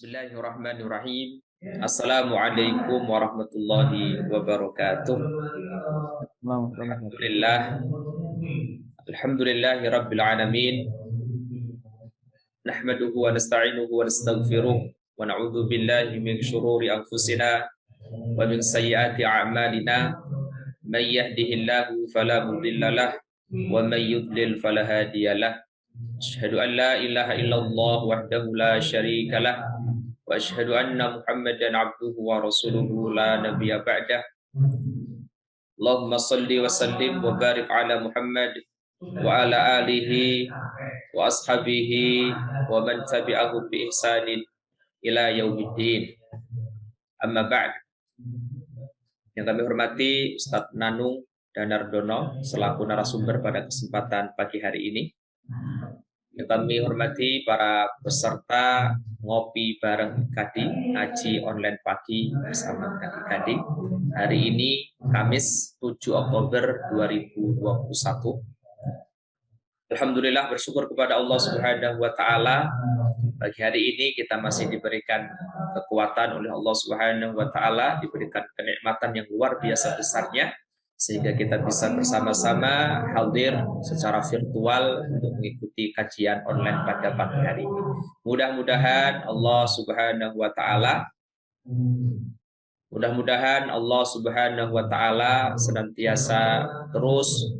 Bismillahirrahmanirrahim. Assalamualaikum warahmatullahi wabarakatuh. Alhamdulillah. Alhamdulillahi rabbil alamin. Nahmaduhu wa nasta'inuhu wa nastaghfiruh wa na'udzu billahi min syururi anfusina wa min sayyiati a'malina. May yahdihillahu fala mudilla lahu wa may yudlil fala hadiyalah. Asyhadu an la ilaha illallah wahdahu la syarika lah wa asyhadu anna Muhammadan abduhu wa rasuluhu la nabiyya ba'dah. Allahumma salli wa sallim wa barik ala Muhammad wa ala alihi wa ashabihi wa man tabi'ahu bi ihsanin ila yaumiddin. Amma ba'd. Yang kami hormati Ustaz Nanung Danardono selaku narasumber pada kesempatan pagi hari ini. Yang kami hormati para peserta ngopi bareng Kadi, ngaji online pagi bersama Kadi. Hari ini Kamis 7 Oktober 2021. Alhamdulillah, bersyukur kepada Allah Subhanahu wa taala. Pagi hari ini kita masih diberikan kekuatan oleh Allah Subhanahu wa taala, diberikan kenikmatan yang luar biasa besarnya sehingga kita bisa bersama-sama hadir secara virtual untuk mengikuti kajian online pada pagi hari ini. Mudah-mudahan Allah Subhanahu wa taala senantiasa terus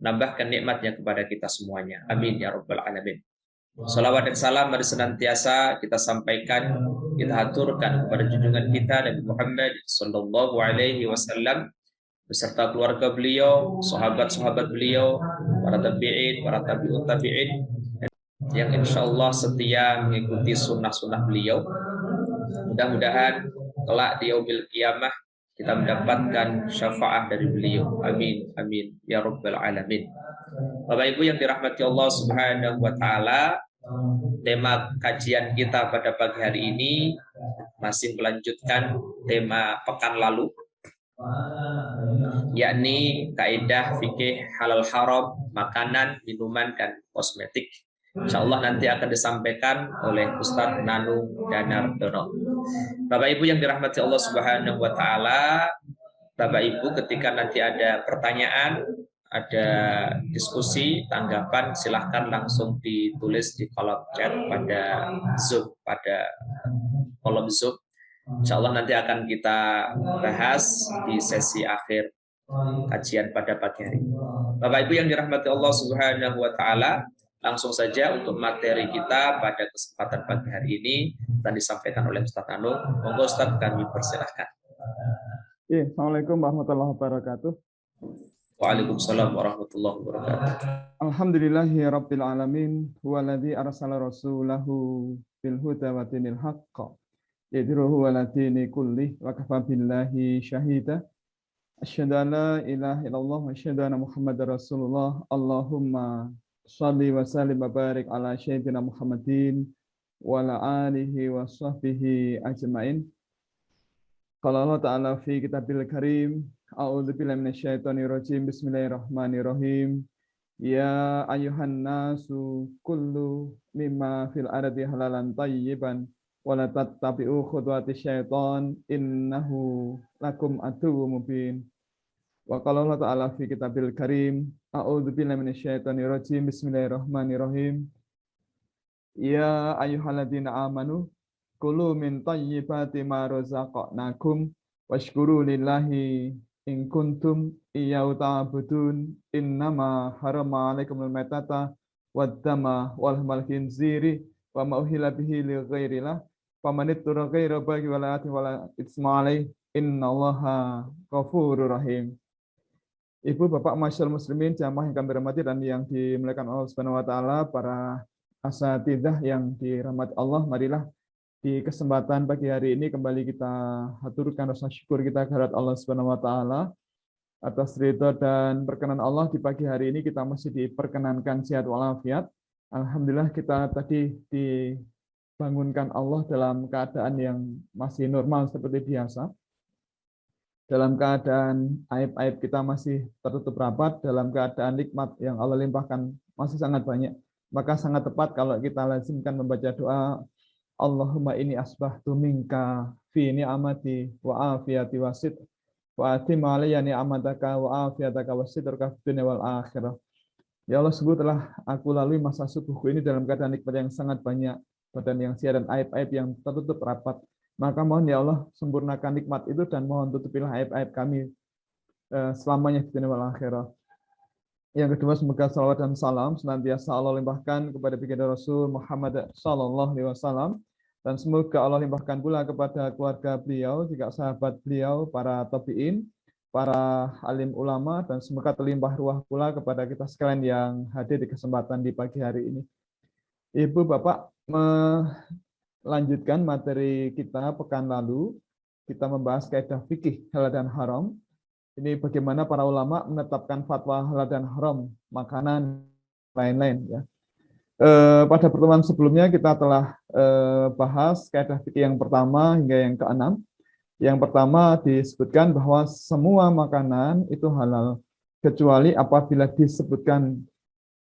menambahkan nikmatnya kepada kita semuanya. Amin ya rabbal alamin. Salawat dan salam mari senantiasa kita sampaikan, kita haturkan kepada junjungan kita Nabi Muhammad sallallahu alaihi wasallam beserta keluarga beliau, sahabat-sahabat beliau, para tabi'in, para tabi'ut tabi'in yang insya Allah setia mengikuti sunnah-sunnah beliau. Mudah-mudahan kelak di yaumil qiyamah kita mendapatkan syafaat dari beliau. Amin, amin, ya rabbal alamin. Bapak Ibu yang dirahmati Allah Subhanahu wa taala, tema kajian kita pada pagi hari ini masih melanjutkan tema pekan lalu, yakni kaidah fikih halal haram, makanan, minuman, dan kosmetik. Insya Allah nanti akan disampaikan oleh Ustadz Nanung Danardono. Bapak Ibu yang dirahmati Allah Subhanahu wa taala, Bapak Ibu ketika nanti ada pertanyaan, ada diskusi, tanggapan, silahkan langsung ditulis di kolom chat pada Zoom, pada kolom Zoom. Insya Allah nanti akan kita bahas di sesi akhir kajian pada pagi hari ini. Bapak Ibu yang dirahmati Allah Subhanahu wa taala, langsung saja untuk materi kita pada kesempatan pagi hari ini dan disampaikan oleh Ustaz Nanung. Monggo Ustaz, kami persilahkan. Assalamualaikum warahmatullahi wabarakatuh. Waalaikumsalam warahmatullahi wabarakatuh. Alhamdulillahi rabbil alamin huwaladzi arsala rasulahu bil huda wa dinil haqq yadruhu ala dini kulli wa kafa billahi syahida. Asyhadu an la ilaha illallah wa asyhadu anna Muhammadar Rasulullah. Allahumma shalli wa sallim wa barik ala sayyidina Muhammadin wa ala alihi wa sahbihi ajmain. Qala Allah ta'ala fi kitabil karim, a'udzu billahi minasyaitonir rajim, bismillahirrahmanirrahim. Ya ayyuhan nasu kullu mimma fil ardi halalan thayyiban wa la tattabi'u khutuwatis syaiton innahu lakum aduwwum mubin. Wa qala Allah ta'ala fi kitabil karim, a'udzu billahi minasyaitonir rajim, bismillahirrahmanirrahim. Ya ayyuhalladzina amanu kulu min thayyibati ma razaqnakum washkuru lillahi in kuntum iyyahu ta'budun innama harama 'alaikumul maitata wad-dama wal lahmal khinziri wa ma uhilla bihi li ghairillah faman ittara ghaira baghi wala atin wala itsma 'alaihi innallaha ghafurur rahim. Ibu, Bapak, masyaallah muslimin, jamaah yang kami hormati dan yang dimuliakan Allah Subhanahu wa taala, para asatidzah yang dirahmati Allah, marilah di kesempatan pagi hari ini kembali kita haturkan rasa syukur kita kehadirat Allah Subhanahu wa taala atas ridha dan perkenan Allah. Di pagi hari ini kita masih diperkenankan sehat walafiat. Alhamdulillah, kita tadi dibangunkan Allah dalam keadaan yang masih normal seperti biasa. Dalam keadaan aib-aib kita masih tertutup rapat, dalam keadaan nikmat yang Allah limpahkan masih sangat banyak. Maka sangat tepat kalau kita lazimkan membaca doa Allahumma ini asbahtu minka fi ni'amati wa afiyati wasid wa atim alayya ni'amataka wa afiyataka wasidrka fid dunya wal akhirah. Ya Allah, sungguh telah aku lalui masa subuhku ini dalam keadaan nikmat yang sangat banyak, badan yang sehat dan aib-aib yang tertutup rapat. Maka mohon ya Allah, sempurnakan nikmat itu dan mohon tutupilah aib-aib kami selamanya di dunia wal akhirah. Yang kedua, semoga salawat dan salam senantiasa Allah limpahkan kepada baginda Rasul Muhammad sallallahu alaihi wasallam, dan semoga Allah limpahkan pula kepada keluarga beliau, juga sahabat beliau, para tabi'in, para alim ulama, dan semoga terlimpah ruah pula kepada kita sekalian yang hadir di kesempatan di pagi hari ini. Ibu, Bapak, melanjutkan materi kita pekan lalu, kita membahas kaidah fikih halal dan haram. Ini bagaimana para ulama menetapkan fatwa halal dan haram, makanan, lain-lain. Ya. Pada pertemuan sebelumnya kita telah bahas kaidah fikih yang pertama hingga yang keenam. Yang pertama disebutkan bahwa semua makanan itu halal, kecuali apabila disebutkan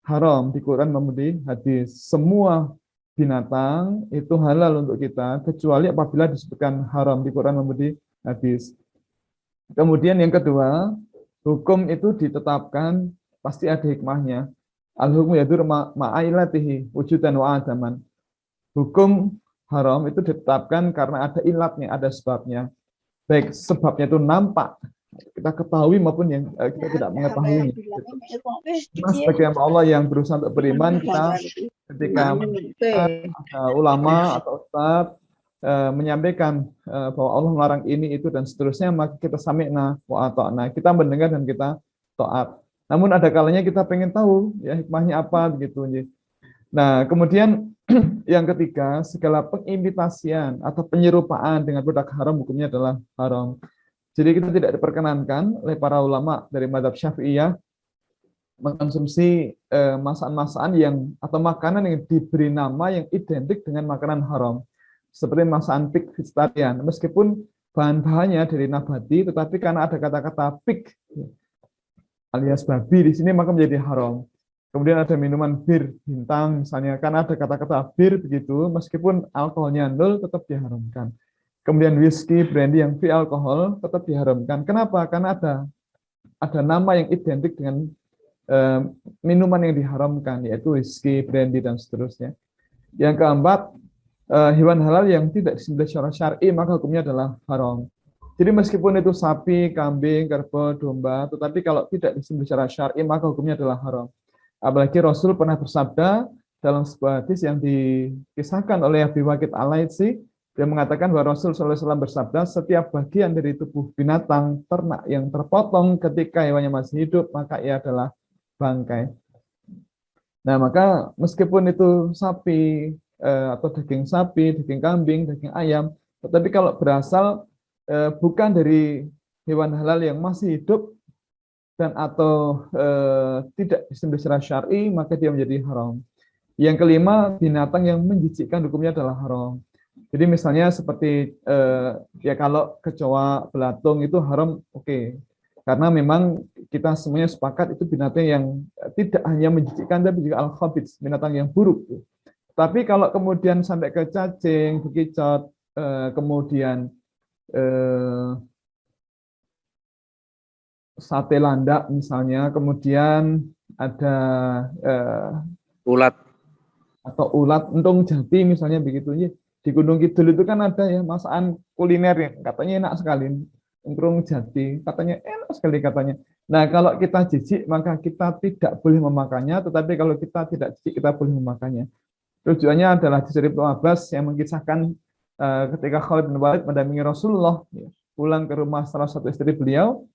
haram di Quran maupun di hadis. Semua binatang itu halal untuk kita, kecuali apabila disebutkan haram di Quran maupun di hadis. Kemudian yang kedua, hukum itu ditetapkan pasti ada hikmahnya. Al-hukmu yadur ma'ailatihi wujudan wa adaman. Hukum haram itu ditetapkan karena ada ilatnya, ada sebabnya. Baik sebabnya itu nampak, kita ketahui maupun yang kita tidak mengetahui. Mas bagi Allah yang berusaha untuk beriman, kita ketika ada ulama atau ustaz menyampaikan bahwa Allah melarang ini, itu, dan seterusnya, maka kita sami'na wa ata'na, kita mendengar dan kita taat. Namun ada kalanya kita pengen tahu ya hikmahnya apa begitu. Nah, kemudian yang ketiga, segala pengimitasian atau penyerupaan dengan produk haram hukumnya adalah haram. Jadi kita tidak diperkenankan oleh para ulama dari mazhab Syafi'iyah mengkonsumsi masakan-masakan yang atau makanan yang diberi nama yang identik dengan makanan haram. Seperti masakan pig vegetarian, meskipun bahan-bahannya dari nabati, tetapi karena ada kata-kata pig alias babi di sini maka menjadi haram. Kemudian ada minuman bir bintang misalnya, karena ada kata-kata bir begitu, meskipun alkoholnya 0 tetap diharamkan. Kemudian whisky, brandy yang free alkohol tetap diharamkan. Kenapa? Karena ada nama yang identik dengan minuman yang diharamkan, yaitu whisky, brandy, dan seterusnya. Yang keempat, hewan halal yang tidak disembelih secara syar'i maka hukumnya adalah haram. Jadi meskipun itu sapi, kambing, kerbau, domba, tetapi kalau tidak disembelih secara syar'i maka hukumnya adalah haram. Apalagi Rasul pernah bersabda dalam sebuah hadis yang dikisahkan oleh Abi Waqid Al-Laitsi, dia mengatakan bahwa Rasul SAW bersabda, setiap bagian dari tubuh binatang ternak yang terpotong ketika hewannya masih hidup maka ia adalah bangkai. Nah, maka meskipun itu sapi atau daging sapi, daging kambing, daging ayam, tetapi kalau berasal bukan dari hewan halal yang masih hidup dan atau tidak disembelih secara syar'i, maka dia menjadi haram. Yang kelima, binatang yang menjijikkan hukumnya adalah haram. Jadi misalnya seperti ya kalau kecoa, belatung itu haram, oke. Karena memang kita semuanya sepakat itu binatang yang tidak hanya menjijikkan tapi juga al-khabith, binatang yang buruk. Tapi kalau kemudian sampai ke cacing, bekicot, kemudian sate landak misalnya, kemudian ada ulat atau ulat entung jati misalnya begitu. Di Gunung Kidul itu kan ada ya masakan kuliner yang katanya enak sekali, entung jati katanya enak sekali katanya. Nah, kalau kita jijik maka kita tidak boleh memakannya, tetapi kalau kita tidak jijik kita boleh memakannya. Tujuannya adalah di Ibnu Abbas yang mengisahkan ketika Khalid bin Walid mendampingi Rasulullah pulang ke rumah salah satu istri beliau,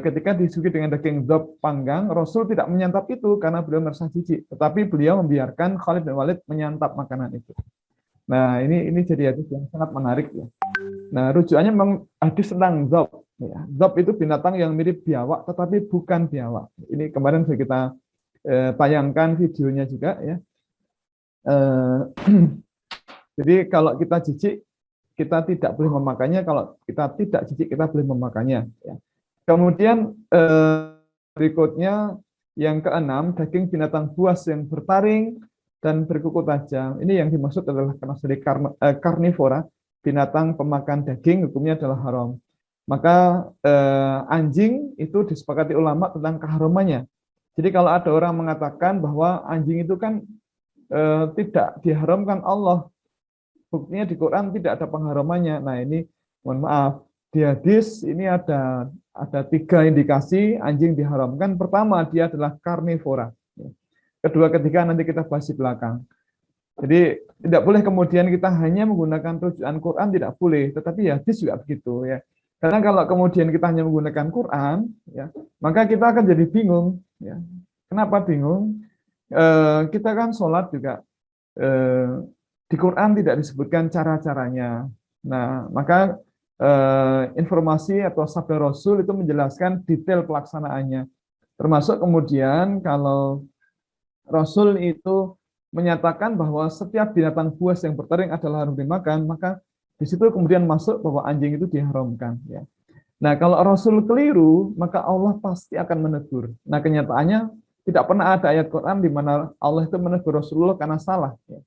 ketika disuguhi dengan daging dhab panggang, Rasul tidak menyantap itu karena beliau merasa jijik, tetapi beliau membiarkan Khalid bin Walid menyantap makanan itu. Nah, ini jadi hadis yang sangat menarik ya. Nah, rujukannya memang hadis tentang dhab. Ya. Dhab itu binatang yang mirip biawak, tetapi bukan biawak. Ini kemarin sudah kita tayangkan videonya juga ya. Jadi kalau kita jijik kita tidak boleh memakannya, kalau kita tidak jijik kita boleh memakannya ya. Kemudian berikutnya yang keenam, daging binatang buas yang bertaring dan berkuku tajam. Ini yang dimaksud adalah termasuk karnivora, binatang pemakan daging, hukumnya adalah haram. Maka anjing itu disepakati ulama tentang keharumannya. Jadi kalau ada orang mengatakan bahwa anjing itu kan tidak diharamkan Allah, buktinya di Quran tidak ada pengharamannya. Nah ini mohon maaf, di hadis ini ada 3 indikasi anjing diharamkan. Pertama, dia adalah karnivora. Kedua, ketiga nanti kita bahas di belakang. Jadi tidak boleh kemudian kita hanya menggunakan rujukan Quran, tidak boleh. Tetapi hadis juga begitu ya. Karena kalau kemudian kita hanya menggunakan Quran, ya, maka kita akan jadi bingung. Ya. Kenapa bingung? Kita kan sholat juga di Quran tidak disebutkan cara-caranya. Nah, maka informasi atau sabda Rasul itu menjelaskan detail pelaksanaannya. Termasuk kemudian kalau Rasul itu menyatakan bahwa setiap binatang buas yang bertaring adalah haram dimakan, maka di situ kemudian masuk bahwa anjing itu diharamkan. Ya. Nah, kalau Rasul keliru, maka Allah pasti akan menegur. Nah, kenyataannya tidak pernah ada ayat Quran di mana Allah itu menegur Rasulullah karena salah. Ya.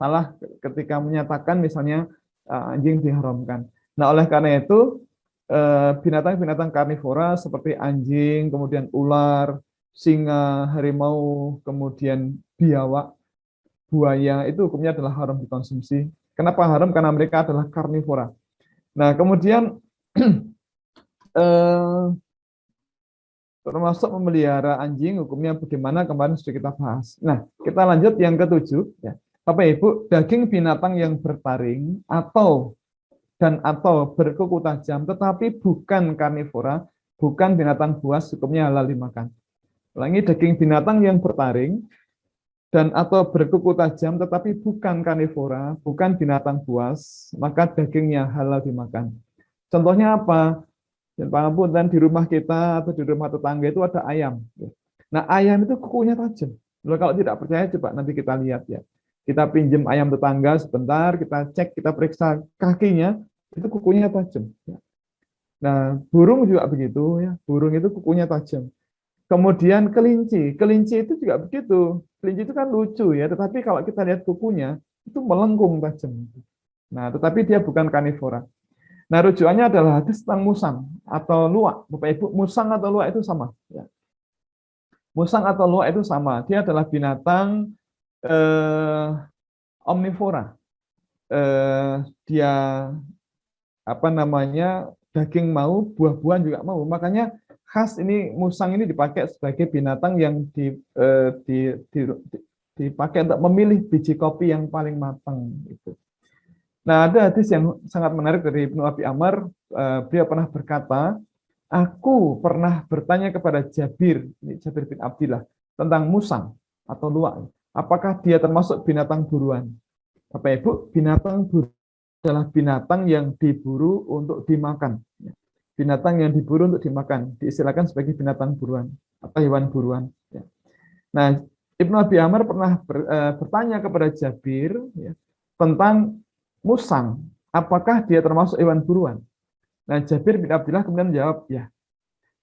Salah ketika menyatakan misalnya anjing diharamkan. Nah, oleh karena itu binatang-binatang karnivora seperti anjing, kemudian ular, singa, harimau, kemudian biawak, buaya itu hukumnya adalah haram dikonsumsi. Kenapa haram? Karena mereka adalah karnivora. Nah, kemudian termasuk memelihara anjing, hukumnya bagaimana kemarin sudah kita bahas. Nah, kita lanjut yang ke-7. Ya. Bapak Ibu, daging binatang yang bertaring atau berkuku tajam, tetapi bukan karnivora, bukan binatang buas, hukumnya halal dimakan. Ulangi, daging binatang yang bertaring dan atau berkuku tajam tetapi bukan karnivora, bukan binatang buas, maka dagingnya halal dimakan. Contohnya apa? Dan pangapunten, di rumah kita atau di rumah tetangga itu ada ayam. Nah, ayam itu kukunya tajam. Kalau tidak percaya coba nanti kita lihat ya. Kita pinjam ayam tetangga sebentar, kita cek, kita periksa kakinya, itu kukunya tajam. Nah, burung juga begitu ya. Burung itu kukunya tajam. Kemudian kelinci itu juga begitu. Kelinci itu kan lucu ya, tetapi kalau kita lihat kukunya itu melengkung tajam. Nah, tetapi dia bukan karnivora. Nah, rujukannya adalah hadis tentang musang atau luwak. Bapak Ibu, musang atau luwak itu sama. Ya. Musang atau luwak itu sama. Dia adalah binatang omnivora. Dia daging mau, buah-buahan juga mau. Makanya khas ini musang ini dipakai sebagai binatang yang dipakai untuk memilih biji kopi yang paling matang. Gitu. Nah, ada hadis yang sangat menarik dari Ibnu Abi Amr. Beliau pernah berkata, aku pernah bertanya kepada Jabir bin Abdillah tentang musang atau luwak. Apakah dia termasuk binatang buruan? Bapak Ibu, binatang buruan adalah binatang yang diburu untuk dimakan. Binatang yang diburu untuk dimakan, diistilahkan sebagai binatang buruan atau hewan buruan. Nah, Ibnu Abi Amr pernah bertanya kepada Jabir ya, tentang musang, apakah dia termasuk hewan buruan? Nah, Jabir bin Abdillah kemudian menjawab, ya.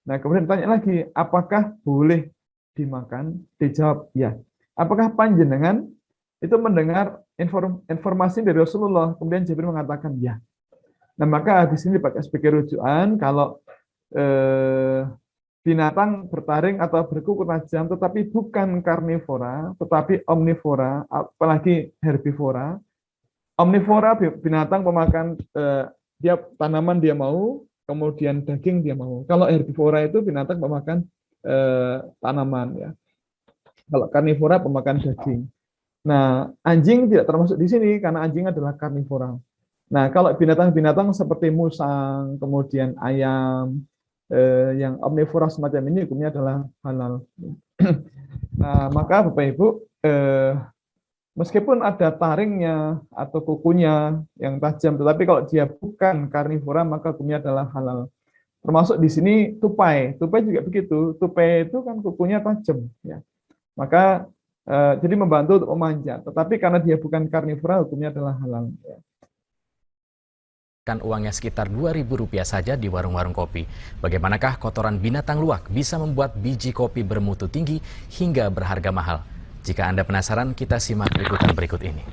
Nah, kemudian tanya lagi, apakah boleh dimakan? Dijawab, ya. Apakah panjenengan itu mendengar informasi dari Rasulullah? Kemudian Jabir mengatakan, ya. Nah, maka di sini dipakai sebagai rujukan kalau binatang bertaring atau berkuku tajam tetapi bukan karnivora, tetapi omnivora, apalagi herbivora. Omnivora binatang pemakan dia tanaman dia mau, kemudian daging dia mau. Kalau herbivora itu binatang pemakan tanaman ya. Kalau karnivora pemakan daging. Nah, anjing tidak termasuk di sini karena anjing adalah karnivora. Nah, kalau binatang-binatang seperti musang, kemudian ayam, yang omnivora semacam ini hukumnya adalah halal. Nah, maka Bapak Ibu, meskipun ada taringnya atau kukunya yang tajam, tetapi kalau dia bukan karnivora, maka hukumnya adalah halal. Termasuk di sini tupai. Tupai juga begitu. Tupai itu kan kukunya tajam. Ya. Maka, jadi membantu untuk memanjat. Tetapi karena dia bukan karnivora, hukumnya adalah halal. Ya. Kan uangnya sekitar Rp2.000 saja di warung-warung kopi. Bagaimanakah kotoran binatang luwak bisa membuat biji kopi bermutu tinggi hingga berharga mahal? Jika Anda penasaran, kita simak liputan berikut ini.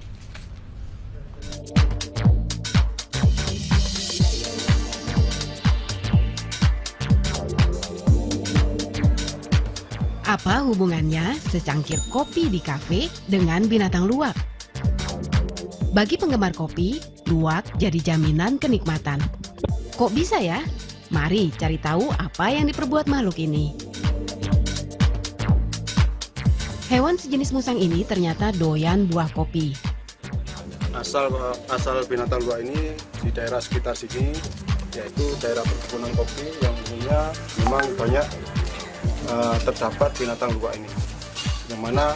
Apa hubungannya secangkir kopi di kafe dengan binatang luwak? Bagi penggemar kopi, luwak jadi jaminan kenikmatan. Kok bisa ya? Mari cari tahu apa yang diperbuat makhluk ini. Hewan sejenis musang ini ternyata doyan buah kopi. Asal binatang luwak ini di daerah sekitar sini, yaitu daerah perkebunan kopi yang punya memang banyak terdapat binatang luwak ini, yang mana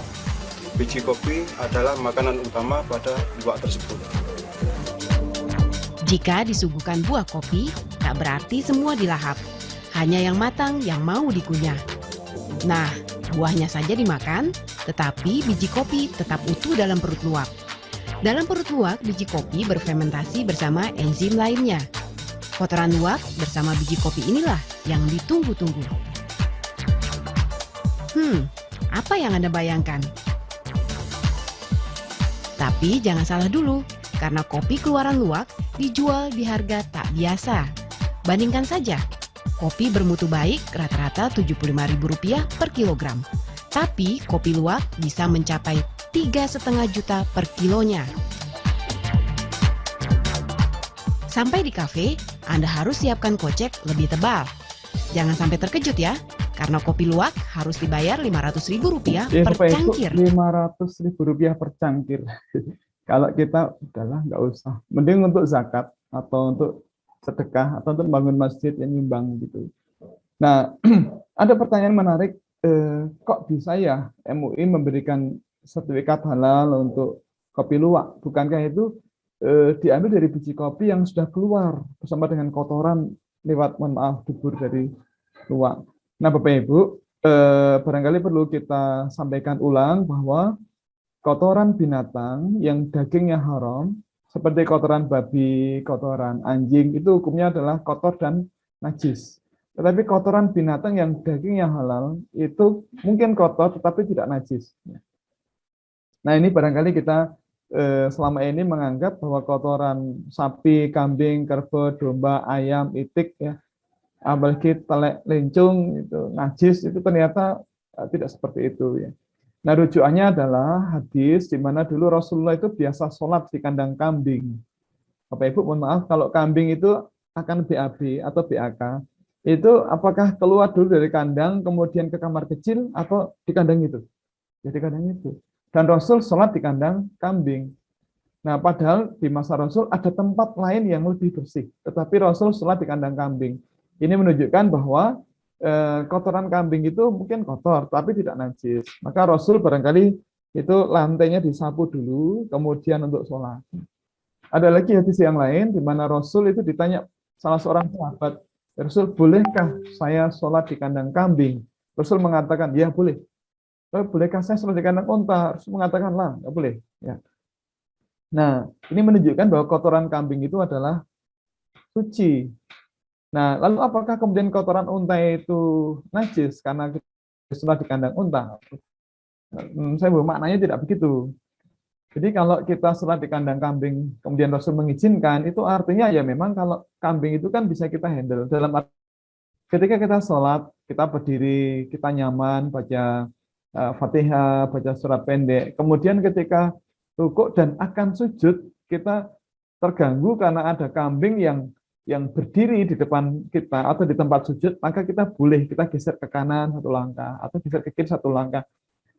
biji kopi adalah makanan utama pada luwak tersebut. Jika disuguhkan buah kopi, tak berarti semua dilahap, hanya yang matang yang mau dikunyah. Nah, buahnya saja dimakan, tetapi biji kopi tetap utuh dalam perut luwak. Dalam perut luwak, biji kopi berfermentasi bersama enzim lainnya. Kotoran luwak bersama biji kopi inilah yang ditunggu-tunggu. Apa yang Anda bayangkan? Tapi jangan salah dulu, karena kopi keluaran luwak dijual di harga tak biasa. Bandingkan saja, kopi bermutu baik rata-rata Rp75.000 per kilogram. Tapi kopi luwak bisa mencapai 3,5 juta per kilonya. Sampai di kafe, Anda harus siapkan kocek lebih tebal. Jangan sampai terkejut ya, karena kopi luwak harus dibayar Rp500.000 per cangkir. Rp500.000 per cangkir. Kalau kita udahlah nggak usah. Mending untuk zakat atau untuk sedekah atau untuk bangun masjid yang nyumbang gitu. Nah, ada pertanyaan menarik. Kok bisa ya MUI memberikan sertifikat halal untuk kopi luwak? Bukankah itu diambil dari biji kopi yang sudah keluar bersama dengan kotoran lewat, mohon maaf, dubur dari luwak. Nah, Bapak Ibu, barangkali perlu kita sampaikan ulang bahwa kotoran binatang yang dagingnya haram, seperti kotoran babi, kotoran anjing, itu hukumnya adalah kotor dan najis. Tetapi kotoran binatang yang dagingnya halal, itu mungkin kotor tetapi tidak najis. Nah, ini barangkali kita selama ini menganggap bahwa kotoran sapi, kambing, kerbau, domba, ayam, itik, ya, apalagi telek, lencung, itu najis, itu ternyata tidak seperti itu, ya. Nah, rujukannya adalah hadis di mana dulu Rasulullah itu biasa sholat di kandang kambing. Bapak Ibu, mohon maaf, kalau kambing itu akan BAB atau BAK, itu apakah keluar dulu dari kandang, kemudian ke kamar kecil, atau di kandang itu? Ya, di kandang itu. Dan Rasul sholat di kandang kambing. Nah, padahal di masa Rasul ada tempat lain yang lebih bersih, tetapi Rasul sholat di kandang kambing. Ini menunjukkan bahwa kotoran kambing itu mungkin kotor, tapi tidak najis. Maka Rasul barangkali itu lantainya disapu dulu, kemudian untuk sholat. Ada lagi hadis yang lain, di mana Rasul itu ditanya salah seorang sahabat, Rasul, bolehkah saya sholat di kandang kambing? Rasul mengatakan, ya boleh. Bolehkah saya sholat di kandang unta? Rasul mengatakan, lah, nggak boleh. Ya. Nah, ini menunjukkan bahwa kotoran kambing itu adalah suci. Nah, lalu apakah kemudian kotoran unta itu najis karena kita sholat di kandang unta? Saya bermaknanya tidak begitu. Jadi kalau kita sholat di kandang kambing, kemudian Rasul mengizinkan, itu artinya ya memang kalau kambing itu kan bisa kita handle. Dalam arti, ketika kita sholat, kita berdiri, kita nyaman, baca Fatihah, baca surat pendek. Kemudian ketika rukuk dan akan sujud, kita terganggu karena ada kambing yang berdiri di depan kita atau di tempat sujud, maka kita boleh kita geser ke kanan satu langkah atau geser ke kiri satu langkah.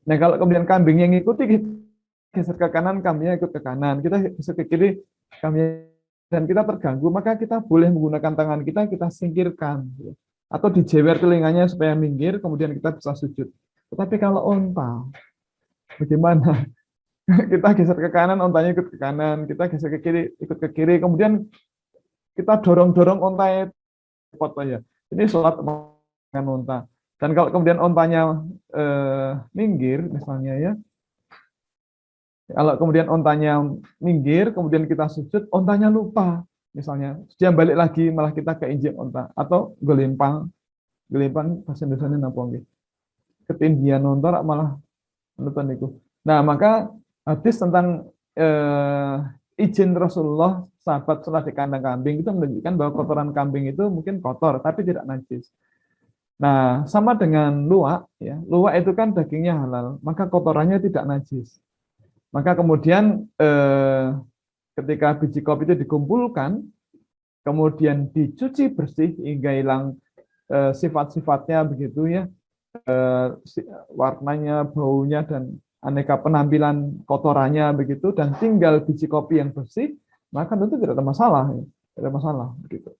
Nah, kalau kemudian kambing yang ngikuti, geser ke kanan, kambingnya ikut ke kanan, kita geser ke kiri, kambingnya, dan kita terganggu, maka kita boleh menggunakan tangan kita singkirkan, atau dijewer telinganya supaya minggir, kemudian kita bisa sujud. Tetapi kalau unta, bagaimana? Kita geser ke kanan, untanya ikut ke kanan, kita geser ke kiri, ikut ke kiri, kemudian kita dorong-dorong untanya foto ya. Ini sholat dengan unta. Dan kalau kemudian untanya minggir, misalnya ya, kalau kemudian untanya minggir, kemudian kita sujud, untanya lupa, misalnya dia balik lagi, malah kita keinjek unta, atau gelempang bahasa Indonesia napa nggih? Ketindihan unta malah nonton itu. Nah, maka hadis tentang izin Rasulullah sahabat sholat di kandang kambing itu menunjukkan bahwa kotoran kambing itu mungkin kotor tapi tidak najis. Nah, sama dengan luwak, ya. Luwak itu kan dagingnya halal, maka kotorannya tidak najis. Maka kemudian ketika biji kopi itu dikumpulkan, kemudian dicuci bersih hingga hilang sifat-sifatnya begitu ya, warnanya, baunya, dan aneka penampilan kotorannya begitu, dan tinggal biji kopi yang bersih, maka tentu tidak ada masalah, ya. Tidak ada masalah begitu.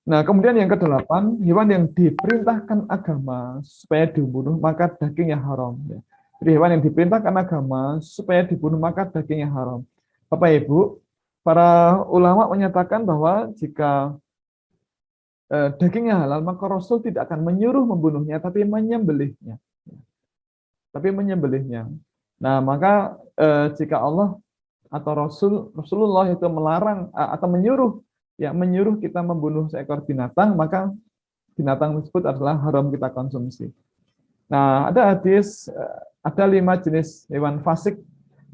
Nah, kemudian yang kedelapan, hewan yang diperintahkan agama supaya dibunuh maka dagingnya haram. Ya. Jadi hewan yang diperintahkan agama supaya dibunuh maka dagingnya haram. Bapak Ibu, para ulama menyatakan bahwa jika dagingnya halal maka Rasul tidak akan menyuruh membunuhnya, tapi menyembelihnya. Tapi menyembelihnya. Nah, maka jika Allah atau Rasulullah itu melarang atau menyuruh kita membunuh seekor binatang, maka binatang tersebut adalah haram kita konsumsi. Nah, ada hadis, ada 5 jenis hewan fasik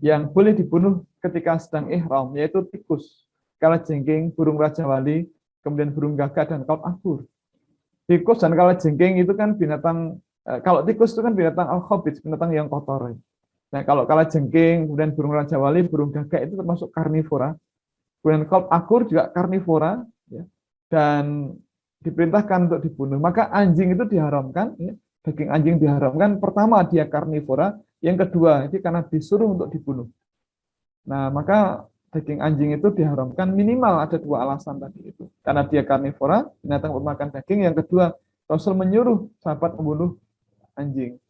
yang boleh dibunuh ketika sedang ihram, yaitu tikus, kalajengking, burung raja wali, kemudian burung gagak, dan kaut akur. Tikus dan kalajengking itu kan binatang, kalau tikus itu kan binatang al-khabith, binatang yang kotor. Nah, kalau kalajengking, kemudian burung raja wali, burung gagak itu termasuk karnivora. Kemudian kaut akur juga karnivora, ya, dan diperintahkan untuk dibunuh. Maka anjing itu diharamkan, ya, daging anjing diharamkan. Pertama dia karnivora, yang kedua itu karena disuruh untuk dibunuh. Nah, maka daging anjing itu diharamkan minimal ada 2 alasan tadi itu. Karena dia karnivora, binatang pemakan daging. Yang kedua, Rasul menyuruh sahabat membunuh anjing.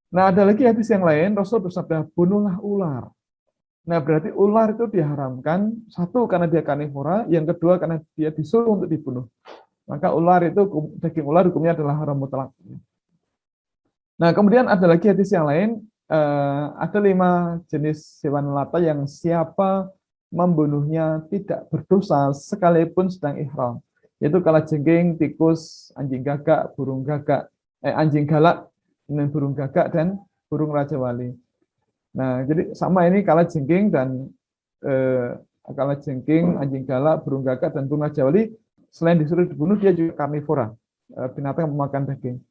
Nah, ada lagi hadis yang lain, Rasul bersabda, bunuhlah ular. Nah, berarti ular itu diharamkan, satu karena dia karnivora, yang kedua karena dia disuruh untuk dibunuh. Maka ular itu, daging ular hukumnya adalah haram mutlak. Nah, kemudian ada lagi hadis yang lain, ada 5 jenis hewan melata yang siapa membunuhnya tidak berdosa sekalipun sedang ihram. Yaitu kalajengking, tikus, anjing gagak, burung gagak, anjing galak, burung gagak, dan burung raja wali. Nah, jadi sama ini kalajengking dan kalajengking, anjing galak, burung gagak, dan burung raja wali, selain disuruh dibunuh dia juga karnivora, binatang pemakan daging.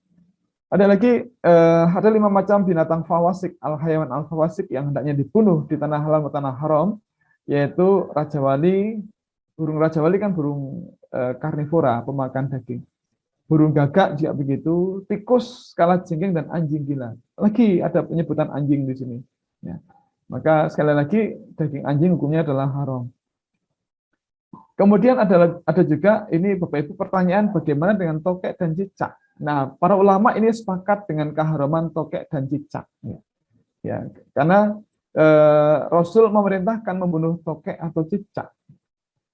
Ada lagi ada 5 macam binatang fawasik, al-hayawan al-fawasik yang hendaknya dibunuh di tanah halal atau tanah haram, yaitu raja wali. Burung raja wali kan burung karnivora, pemakan daging. Burung gagak juga begitu, tikus, kalajengking, dan anjing gila. Lagi ada penyebutan anjing di sini. Ya. Maka sekali lagi daging anjing hukumnya adalah haram. Kemudian ada juga ini Bapak Ibu pertanyaan, bagaimana dengan tokek dan cicak? Nah, para ulama ini sepakat dengan keharaman tokek dan cicak. Ya, karena Rasul memerintahkan membunuh tokek atau cicak.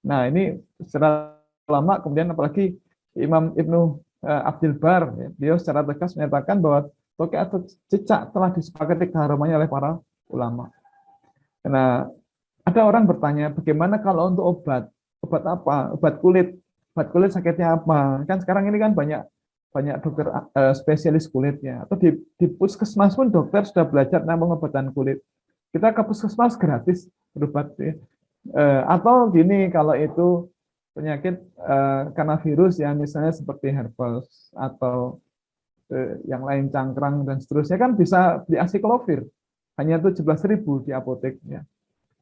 Nah, ini secara ulama, kemudian apalagi Imam Ibnu Abdul Bar, ya, dia secara tegas menyatakan bahwa tokek atau cicak telah disepakati keharamannya oleh para ulama. Nah, ada orang bertanya, bagaimana kalau untuk obat? Obat apa? Obat kulit. Obat kulit sakitnya apa? Kan sekarang ini kan banyak dokter spesialis kulit ya. Atau di puskesmas pun dokter sudah belajar tentang pengobatan kulit. Kita ke puskesmas gratis berobat ya. Atau gini, kalau itu penyakit karena virus ya, misalnya seperti herpes atau yang lain, cangkrang dan seterusnya, kan bisa beli asiklovir. Hanya 17.000 di apotek ya.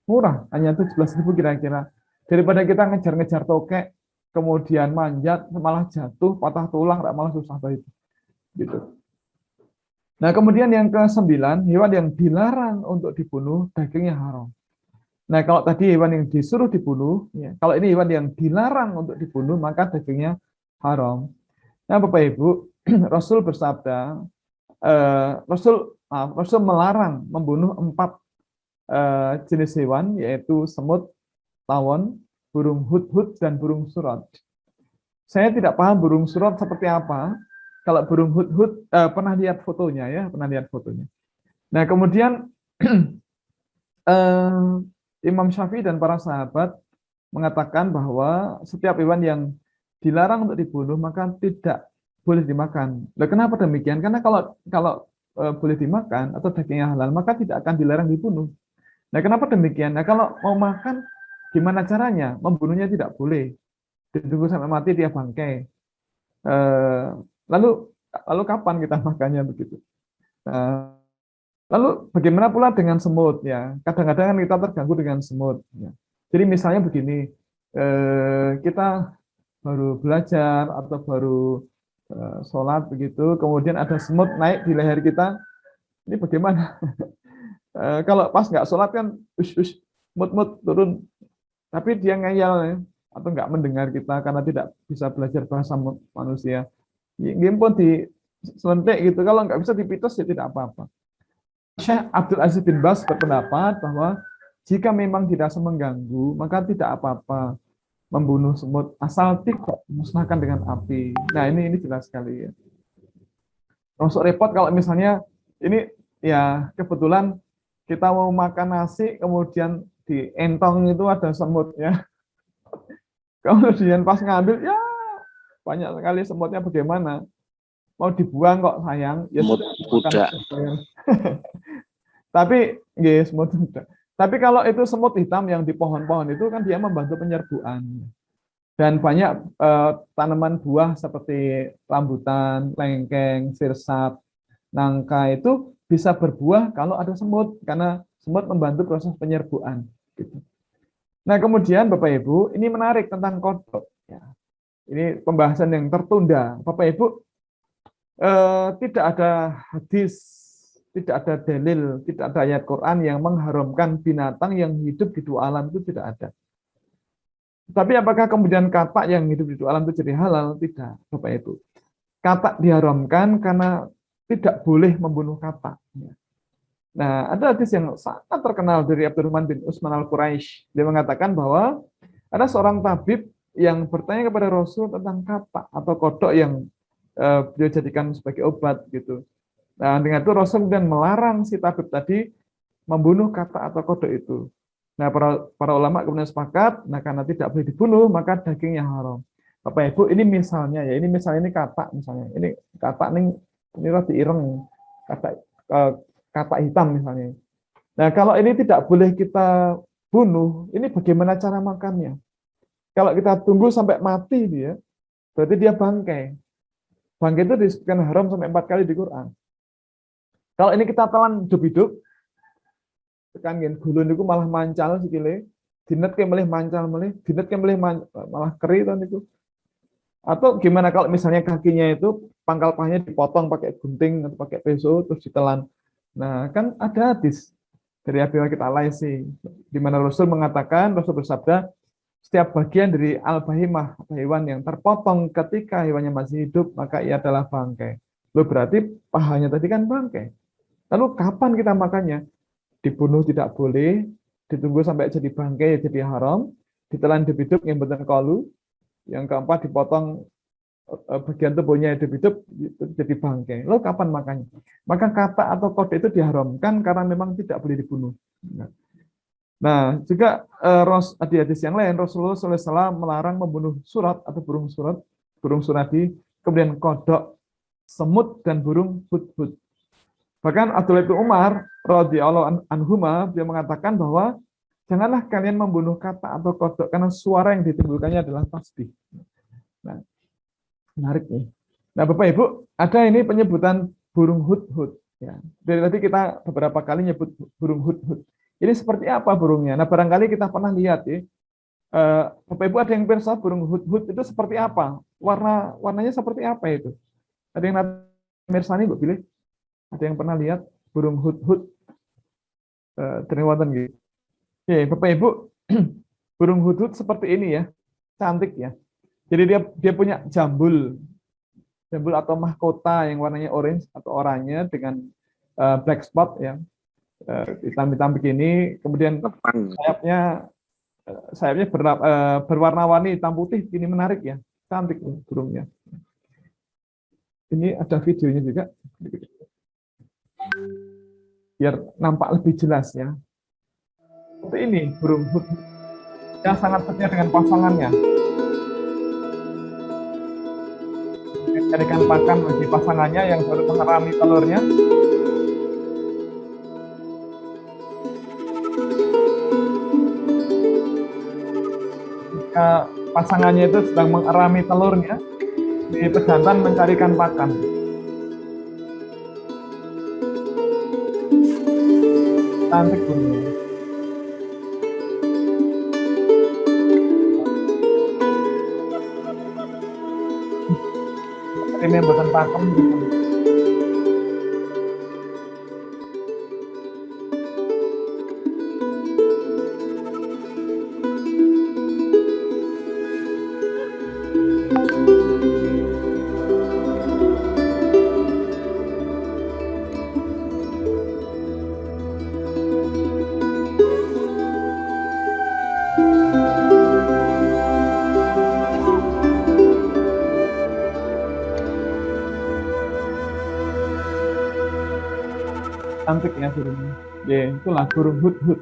Murah, hanya 17.000 kira-kira. Daripada kita ngejar-ngejar tokek, kemudian manjat, malah jatuh, patah tulang, malah susah banget. Gitu. Nah, kemudian yang ke-9, hewan yang dilarang untuk dibunuh, dagingnya haram. Nah, kalau tadi hewan yang disuruh dibunuh, ya, kalau ini hewan yang dilarang untuk dibunuh, maka dagingnya haram. Nah, Bapak Ibu, Rasul bersabda, Rasul melarang membunuh 4 jenis hewan, yaitu semut, tawon, burung hudhud, dan burung surot. Saya tidak paham burung surot seperti apa. Kalau burung hudhud pernah lihat fotonya ya, pernah lihat fotonya. Nah, kemudian Imam Syafi'i dan para sahabat mengatakan bahwa setiap hewan yang dilarang untuk dibunuh maka tidak boleh dimakan. Nah, kenapa demikian? Karena kalau boleh dimakan atau dagingnya halal, maka tidak akan dilarang dibunuh. Nah, kenapa demikian? Nah, kalau mau makan, gimana caranya? Membunuhnya tidak boleh. Ditunggu sampai mati dia bangkai. Lalu kapan kita makannya begitu? Lalu bagaimana pula dengan semut ya? Kadang-kadang kita terganggu dengan semut. Ya. Jadi misalnya begini, kita baru belajar atau baru sholat begitu, kemudian ada semut naik di leher kita, ini bagaimana? Kalau pas nggak sholat kan, mut turun, tapi dia ngeyel ya, atau nggak mendengar kita karena tidak bisa belajar bahasa manusia. Game pun diselentik gitu, kalau nggak bisa dipitos ya tidak apa-apa. Syekh Abdul Aziz bin Baz berpendapat bahwa jika memang tidak mengganggu, maka tidak apa-apa membunuh semut asal tidak musnahkan dengan api. Nah, ini jelas sekali ya. Masuk repot kalau misalnya ini ya kebetulan kita mau makan nasi kemudian di entong itu ada semut ya. Kemudian pas ngambil ya banyak sekali semutnya, bagaimana? Mau dibuang kok sayang. Ya Semut kuda. Tapi nggih, semut kuda. Tapi kalau itu semut hitam yang di pohon-pohon itu kan dia membantu penyerbuan. Dan banyak tanaman buah seperti rambutan, lengkeng, sirsat, nangka itu bisa berbuah kalau ada semut, karena semut membantu proses penyerbuan. Gitu. Nah, kemudian Bapak Ibu, ini menarik tentang kodok. Ya. Ini pembahasan yang tertunda. Bapak Ibu, tidak ada hadis, tidak ada dalil, tidak ada ayat Quran yang mengharamkan binatang yang hidup di dua alam, itu tidak ada. Tapi apakah kemudian katak yang hidup di dua alam itu jadi halal? Tidak, Bapak Ibu. Katak diharamkan karena tidak boleh membunuh katak. Nah, ada hadis yang sangat terkenal dari Abdurrahman bin Utsman al-Quraisy. Dia mengatakan bahwa ada seorang tabib yang bertanya kepada Rasul tentang katak atau kodok yang beliau jadikan sebagai obat gitu. Nah, dengan itu Rasul kemudian melarang si tabib tadi membunuh katak atau kodok itu. Nah, para ulama kemudian sepakat, nah karena tidak boleh dibunuh, maka dagingnya haram. Bapak Ibu, ini misalnya ya, ini katak misalnya. Ini katak ini roti ireng, katak hitam misalnya. Nah, kalau ini tidak boleh kita bunuh, ini bagaimana cara makannya? Kalau kita tunggu sampai mati dia, berarti dia bangkai. Bangkai itu disebutkan haram sampai 4 kali di Quran. Kalau ini kita telan hidup-hidup, tekan gulun itu malah mancal sikile, dinet ke melih mancal melih, dinet ke melih malah keri kan itu. Atau gimana kalau misalnya kakinya itu pangkal pahanya dipotong pakai gunting atau pakai pisau terus ditelan. Nah, kan ada hadis dari Abi Waqid Al-Laitsi di mana Rasul bersabda, setiap bagian dari al-bahimah, hewan yang terpotong ketika hewannya masih hidup, maka ia adalah bangkai. Loh, berarti pahanya tadi kan bangkai. Lalu kapan kita makannya? Dibunuh tidak boleh, ditunggu sampai jadi bangkai jadi haram, ditelan hidup-hidup yang benar kalu, yang keempat dipotong bagian tubuhnya hidup-hidup jadi bangkai. Lalu kapan makannya? Maka katak atau kodok itu diharamkan karena memang tidak boleh dibunuh. Nah, juga di hadis yang lain Rasulullah SAW melarang membunuh surat atau burung suradi, kemudian kodok, semut dan burung hudhud. Bahkan Abdullah bin Umar radhiyallahu anhuma dia mengatakan bahwa janganlah kalian membunuh katak atau kodok karena suara yang ditimbulkannya adalah tasbih. Nah, menarik nih. Nah, Bapak Ibu, ada ini penyebutan burung hudhud. Ya, dari tadi kita beberapa kali nyebut burung hudhud. Ini seperti apa burungnya? Nah, barangkali kita pernah lihat ya. Bapak Ibu ada yang pirsa burung hudhud itu seperti apa? Warnanya seperti apa itu? Ada yang mirsani Mbak pilih? Ada yang pernah lihat burung hudhud? Ternyata gitu. Oke, Bapak Ibu, burung hudhud seperti ini ya, cantik ya. Jadi dia punya jambul atau mahkota yang warnanya orange atau oranye dengan black spot ya, hitam-hitam begini. Kemudian sayapnya berwarna-warni hitam putih, ini menarik ya, cantik burungnya. Ini ada videonya juga, biar nampak lebih jelas ya. Seperti ini burung hudhud yang sangat setia dengan pasangannya. Jadikan pakan bagi pasangannya yang baru mengerami telurnya. ketika pasangannya itu sedang mengerami telurnya di pejantan mencarikan pakan. Cantik burungnya. Ini bukan pakem gitu. Cantik ya burungnya. Ya, itulah burung hudhud.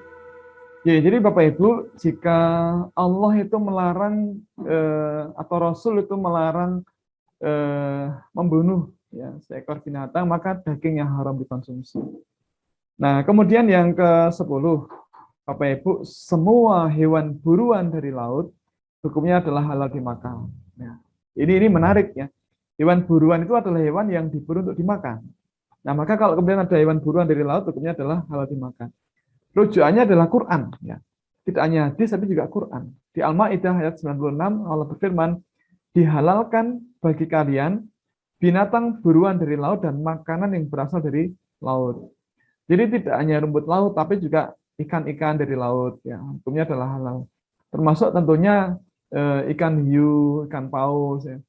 Ya, jadi Bapak Ibu, jika Allah itu melarang atau Rasul itu melarang membunuh ya seekor binatang, maka dagingnya haram dikonsumsi. Nah, kemudian yang ke-10, Bapak Ibu, semua hewan buruan dari laut hukumnya adalah halal dimakan. Nah, ini menarik ya. Hewan buruan itu adalah hewan yang diburu untuk dimakan. Nah, maka kalau kemudian ada hewan buruan dari laut, hukumnya adalah halal dimakan. Rujukannya adalah Quran. Ya. Tidak hanya hadis, tapi juga Quran. Di Al-Ma'idah ayat 96, Allah berfirman, dihalalkan bagi kalian binatang buruan dari laut dan makanan yang berasal dari laut. Jadi tidak hanya rumput laut, tapi juga ikan-ikan dari laut. Ya. Hukumnya adalah halal. Termasuk tentunya ikan hiu, ikan paus. Ya.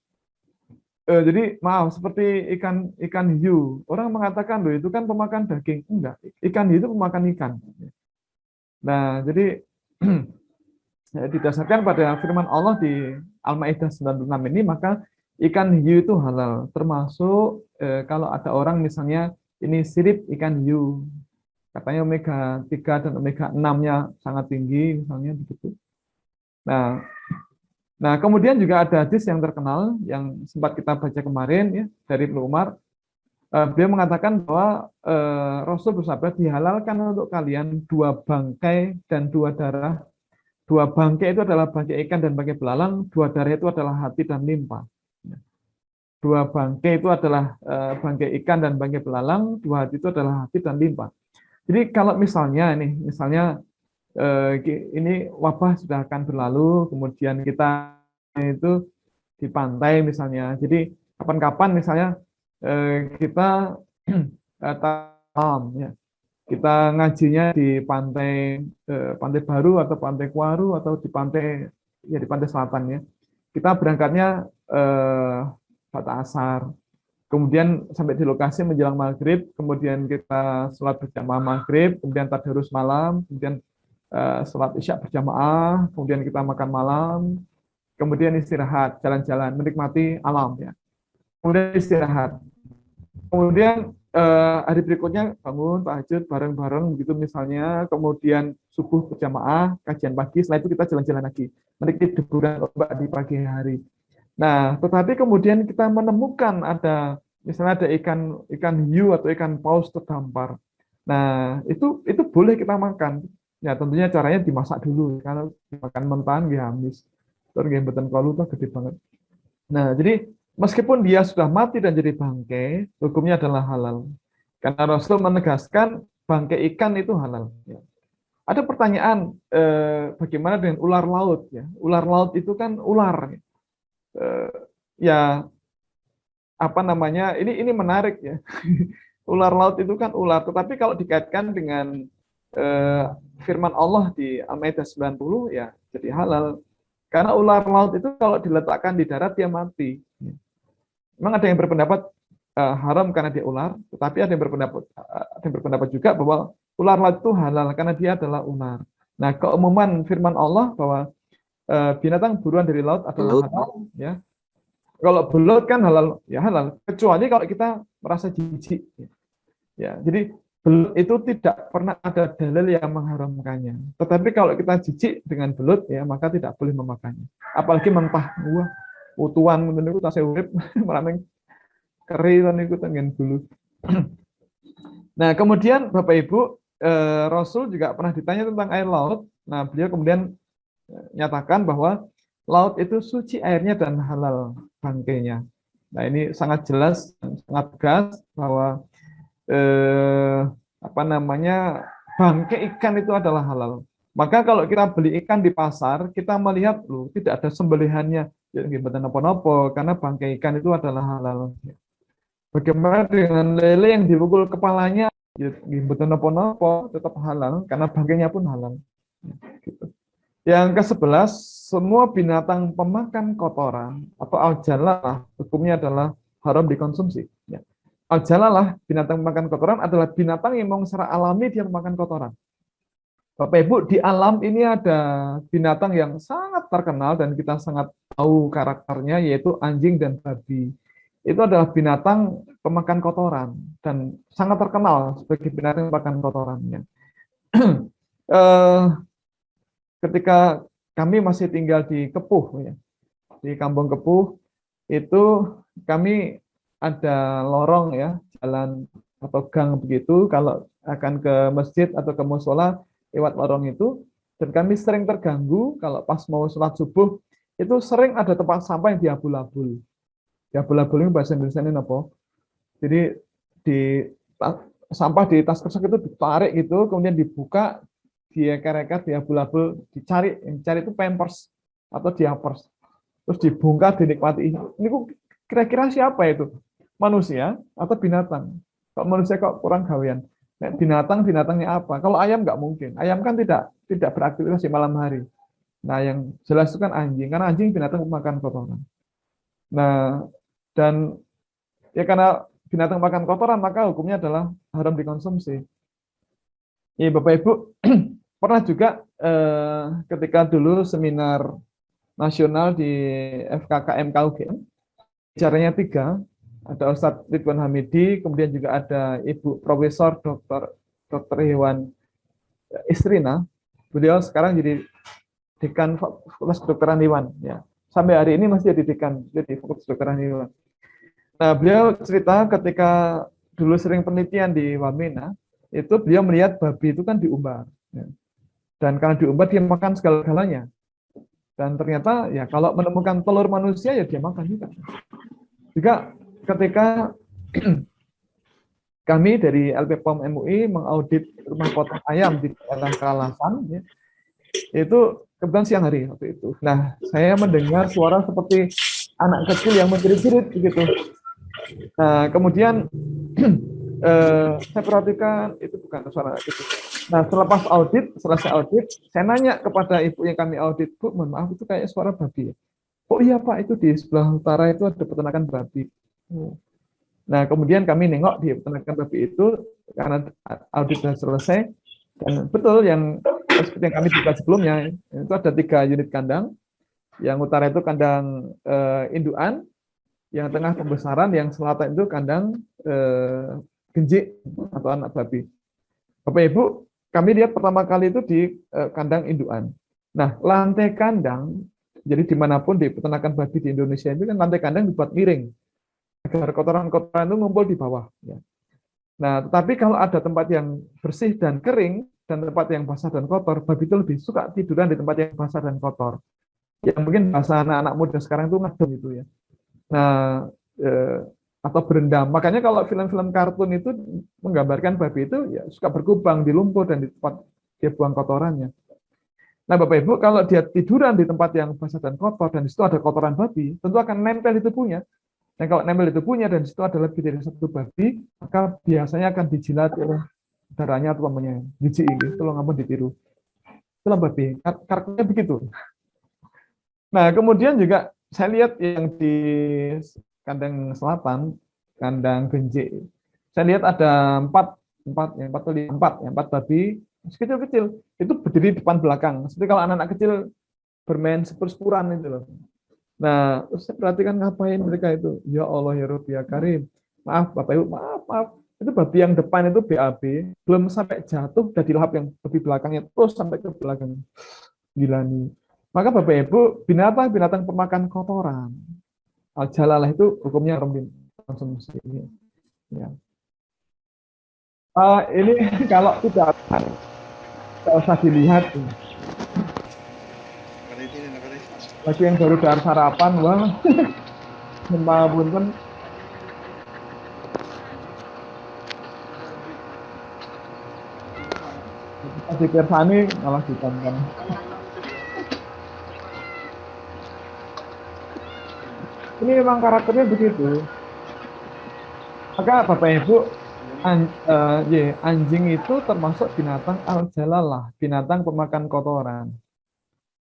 Jadi maaf, seperti ikan hiu, orang mengatakan loh itu kan pemakan daging. Enggak, ikan hiu itu pemakan ikan. Nah, jadi didasarkan pada firman Allah di Al-Maidah 96 ini, maka ikan hiu itu halal. Termasuk kalau ada orang misalnya ini sirip ikan hiu, katanya omega 3 dan omega 6-nya sangat tinggi, misalnya begitu. Nah, kemudian juga ada hadis yang terkenal yang sempat kita baca kemarin ya dari Ibnu Umar. Beliau mengatakan bahwa Rasul bersabda, dihalalkan untuk kalian 2 bangkai dan 2 darah. 2 bangkai itu adalah bangkai ikan dan bangkai belalang, 2 darah itu adalah hati dan limpa. 2 bangkai itu adalah bangkai ikan dan bangkai belalang, 2 hati itu adalah hati dan limpa. Jadi kalau misalnya ini wabah sudah akan berlalu, kemudian kita itu di pantai misalnya. Jadi kapan-kapan misalnya kita ya, kita ngajinya di pantai Baru atau pantai Kuaru atau di pantai selatan ya. Kita berangkatnya pada asar. Kemudian sampai di lokasi menjelang maghrib, kemudian kita sholat berjamaah maghrib, kemudian tadarus malam, kemudian sholat isya berjamaah, kemudian kita makan malam, kemudian istirahat, jalan-jalan, menikmati alam ya. Kemudian istirahat. Kemudian hari berikutnya bangun tahajud bareng-bareng gitu misalnya, kemudian subuh berjamaah, kajian pagi, setelah itu kita jalan-jalan lagi, menikmati deburan ombak di pagi hari. Nah, tetapi kemudian kita menemukan misalnya ada ikan hiu atau ikan paus terdampar. Nah, itu boleh kita makan. Ya, tentunya caranya dimasak dulu. Kalau dimakan mentah nggih habis. Terus nggih mboten kalu tuh gede banget. Nah, jadi meskipun dia sudah mati dan jadi bangkai, hukumnya adalah halal. Karena Rasul menegaskan bangkai ikan itu halal. Ya. Ada pertanyaan, bagaimana dengan ular laut? Ya, ular laut itu kan ular. Ya, apa namanya? Ini menarik ya. Ular laut itu kan ular, tetapi kalau dikaitkan dengan firman Allah di Al-Maidah 90 ya jadi halal. Karena ular laut itu kalau diletakkan di darat dia mati. Memang ada yang berpendapat haram karena dia ular, tetapi ada yang berpendapat juga bahwa ular laut itu halal karena dia adalah ular. Nah, keumuman firman Allah bahwa binatang buruan dari laut adalah halal ya. Kalau belut kan halal, ya halal, kecuali kalau kita merasa jijik. Ya, jadi belut itu tidak pernah ada dalil yang mengharamkannya. Tetapi kalau kita jijik dengan belut ya maka tidak boleh memakannya. Apalagi mentah, wah, utuhan niku tasih urip malah keri niku tengen belut. Nah, kemudian Bapak Ibu, Rasul juga pernah ditanya tentang air laut. Nah, beliau kemudian nyatakan bahwa laut itu suci airnya dan halal bangkainya. Nah, ini sangat jelas, sangat tegas bahwa bangkai ikan itu adalah halal. Maka kalau kita beli ikan di pasar, kita melihat loh tidak ada sembelihannya, ya gimana nopo-nopo, karena bangkai ikan itu adalah halal. Bagaimana dengan lele yang dipukul kepalanya, ya gimana nopo-nopo, tetap halal, karena bangkainya pun halal. Gitu. Yang ke-11, semua binatang pemakan kotoran atau al-jalalah hukumnya adalah haram dikonsumsi. Ya. Al-jalalah, binatang pemakan kotoran adalah binatang yang memang secara alami dia memakan kotoran. Bapak Ibu, di alam ini ada binatang yang sangat terkenal dan kita sangat tahu karakternya, yaitu anjing dan babi. Itu adalah binatang pemakan kotoran dan sangat terkenal sebagai binatang pemakan kotorannya. Ketika kami masih tinggal di Kepuh, ya, di Kampung Kepuh, itu kami ada lorong, ya, jalan atau gang begitu, kalau akan ke masjid atau ke musola lewat lorong itu, dan kami sering terganggu kalau pas mau sholat subuh, itu sering ada tempat sampah yang diabul-abul. Diabul-abul ini bahasa Indonesia ini apa? Jadi sampah di tas kresek itu ditarik gitu, kemudian dibuka, dia diabul-abul, dicari, yang dicari itu pampers atau diapers, terus dibongkar, dinikmati. Ini kira-kira siapa itu? Manusia atau binatang? Kalau manusia kok kurang gawean. Binatangnya apa? Kalau ayam nggak mungkin. Ayam kan tidak beraktivitas di malam hari. Nah, yang jelas itu kan anjing, karena anjing binatang makan kotoran. Nah, dan ya karena binatang makan kotoran, maka hukumnya adalah haram dikonsumsi. Ya, Bapak Ibu, pernah juga ketika dulu seminar nasional di FKKM KUGM, bicaranya 3, ada Ustadz Ridwan Hamidi, kemudian juga ada Ibu Profesor Dr. Hewan Istrina. Beliau sekarang jadi dekan Fakultas Kedokteran Hewan, ya. Sampai hari ini masih jadi dekan jadi Fakultas Kedokteran Hewan. Nah, beliau cerita ketika dulu sering penelitian di Wamena, itu beliau melihat babi itu kan diumbar, ya. Dan karena diumbar dia makan segala-galanya. Dan ternyata ya kalau menemukan telur manusia ya dia makan juga. Juga ketika kami dari LPPOM MUI mengaudit rumah potong ayam di daerah Kalasan, ya, itu kebetulan siang hari waktu itu. Nah, saya mendengar suara seperti anak kecil yang menjerit-jerit begitu. Nah, kemudian saya perhatikan itu bukan suara anak kecil. Nah, selesai audit, saya nanya kepada ibu yang kami audit, Bu, mohon maaf itu kayak suara babi. Oh iya Pak, itu di sebelah utara itu ada peternakan babi. Nah, kemudian kami nengok di peternakan babi itu karena audit sudah selesai, dan betul yang seperti yang kami buka sebelumnya, itu ada 3 unit kandang. Yang utara itu kandang indukan, yang tengah pembesaran, yang selatan itu kandang genjik atau anak babi. Bapak Ibu, kami lihat pertama kali itu di kandang indukan. Nah, lantai kandang, jadi dimanapun di peternakan babi di Indonesia itu kan lantai kandang dibuat miring agar kotoran-kotoran itu ngumpul di bawah. Ya. Nah, tetapi kalau ada tempat yang bersih dan kering dan tempat yang basah dan kotor, babi itu lebih suka tiduran di tempat yang basah dan kotor. Yang mungkin bahasa anak-anak muda sekarang itu ngadem itu ya. Nah, atau berendam. Makanya kalau film-film kartun itu menggambarkan babi itu ya suka berkubang di lumpur dan di tempat dia buang kotorannya. Nah, Bapak Ibu, kalau dia tiduran di tempat yang basah dan kotor dan di situ ada kotoran babi, tentu akan nempel di tubuhnya. Dan kalau nempel di tubuhnya dan di situ ada lebih dari 1 babi, maka biasanya akan dijilat oleh darahnya atau namanya jijik gitu, kalau nggak ditiru. Itulah babi. Karakternya begitu. Nah, kemudian juga saya lihat yang di kandang selatan, kandang genjik. Saya lihat ada 4 babi kecil-kecil. Itu berdiri depan belakang. Seperti kalau anak-anak kecil bermain sepur-sepuran itu loh. Nah, terus saya perhatikan ngapain mereka itu. Ya Allah ya Rabbi ya Karim. Maaf Bapak Ibu, maaf. Itu babi yang depan itu BAB, belum sampai jatuh, udah dilahap yang babi belakangnya terus sampai ke belakang. Gila nih. Maka Bapak Ibu, binatang pemakan kotoran, al-jalalah itu hukumnya haram dikonsumsi. Ya. Ini kalau tidak usah dilihat. Bagi yang baru dar sarapan, wah, nyembah punten. Kita dipirsani malah ditonton. Ini memang karakternya begitu. Maka Bapak Ibu, anjing itu termasuk binatang al-jalalah, binatang pemakan kotoran.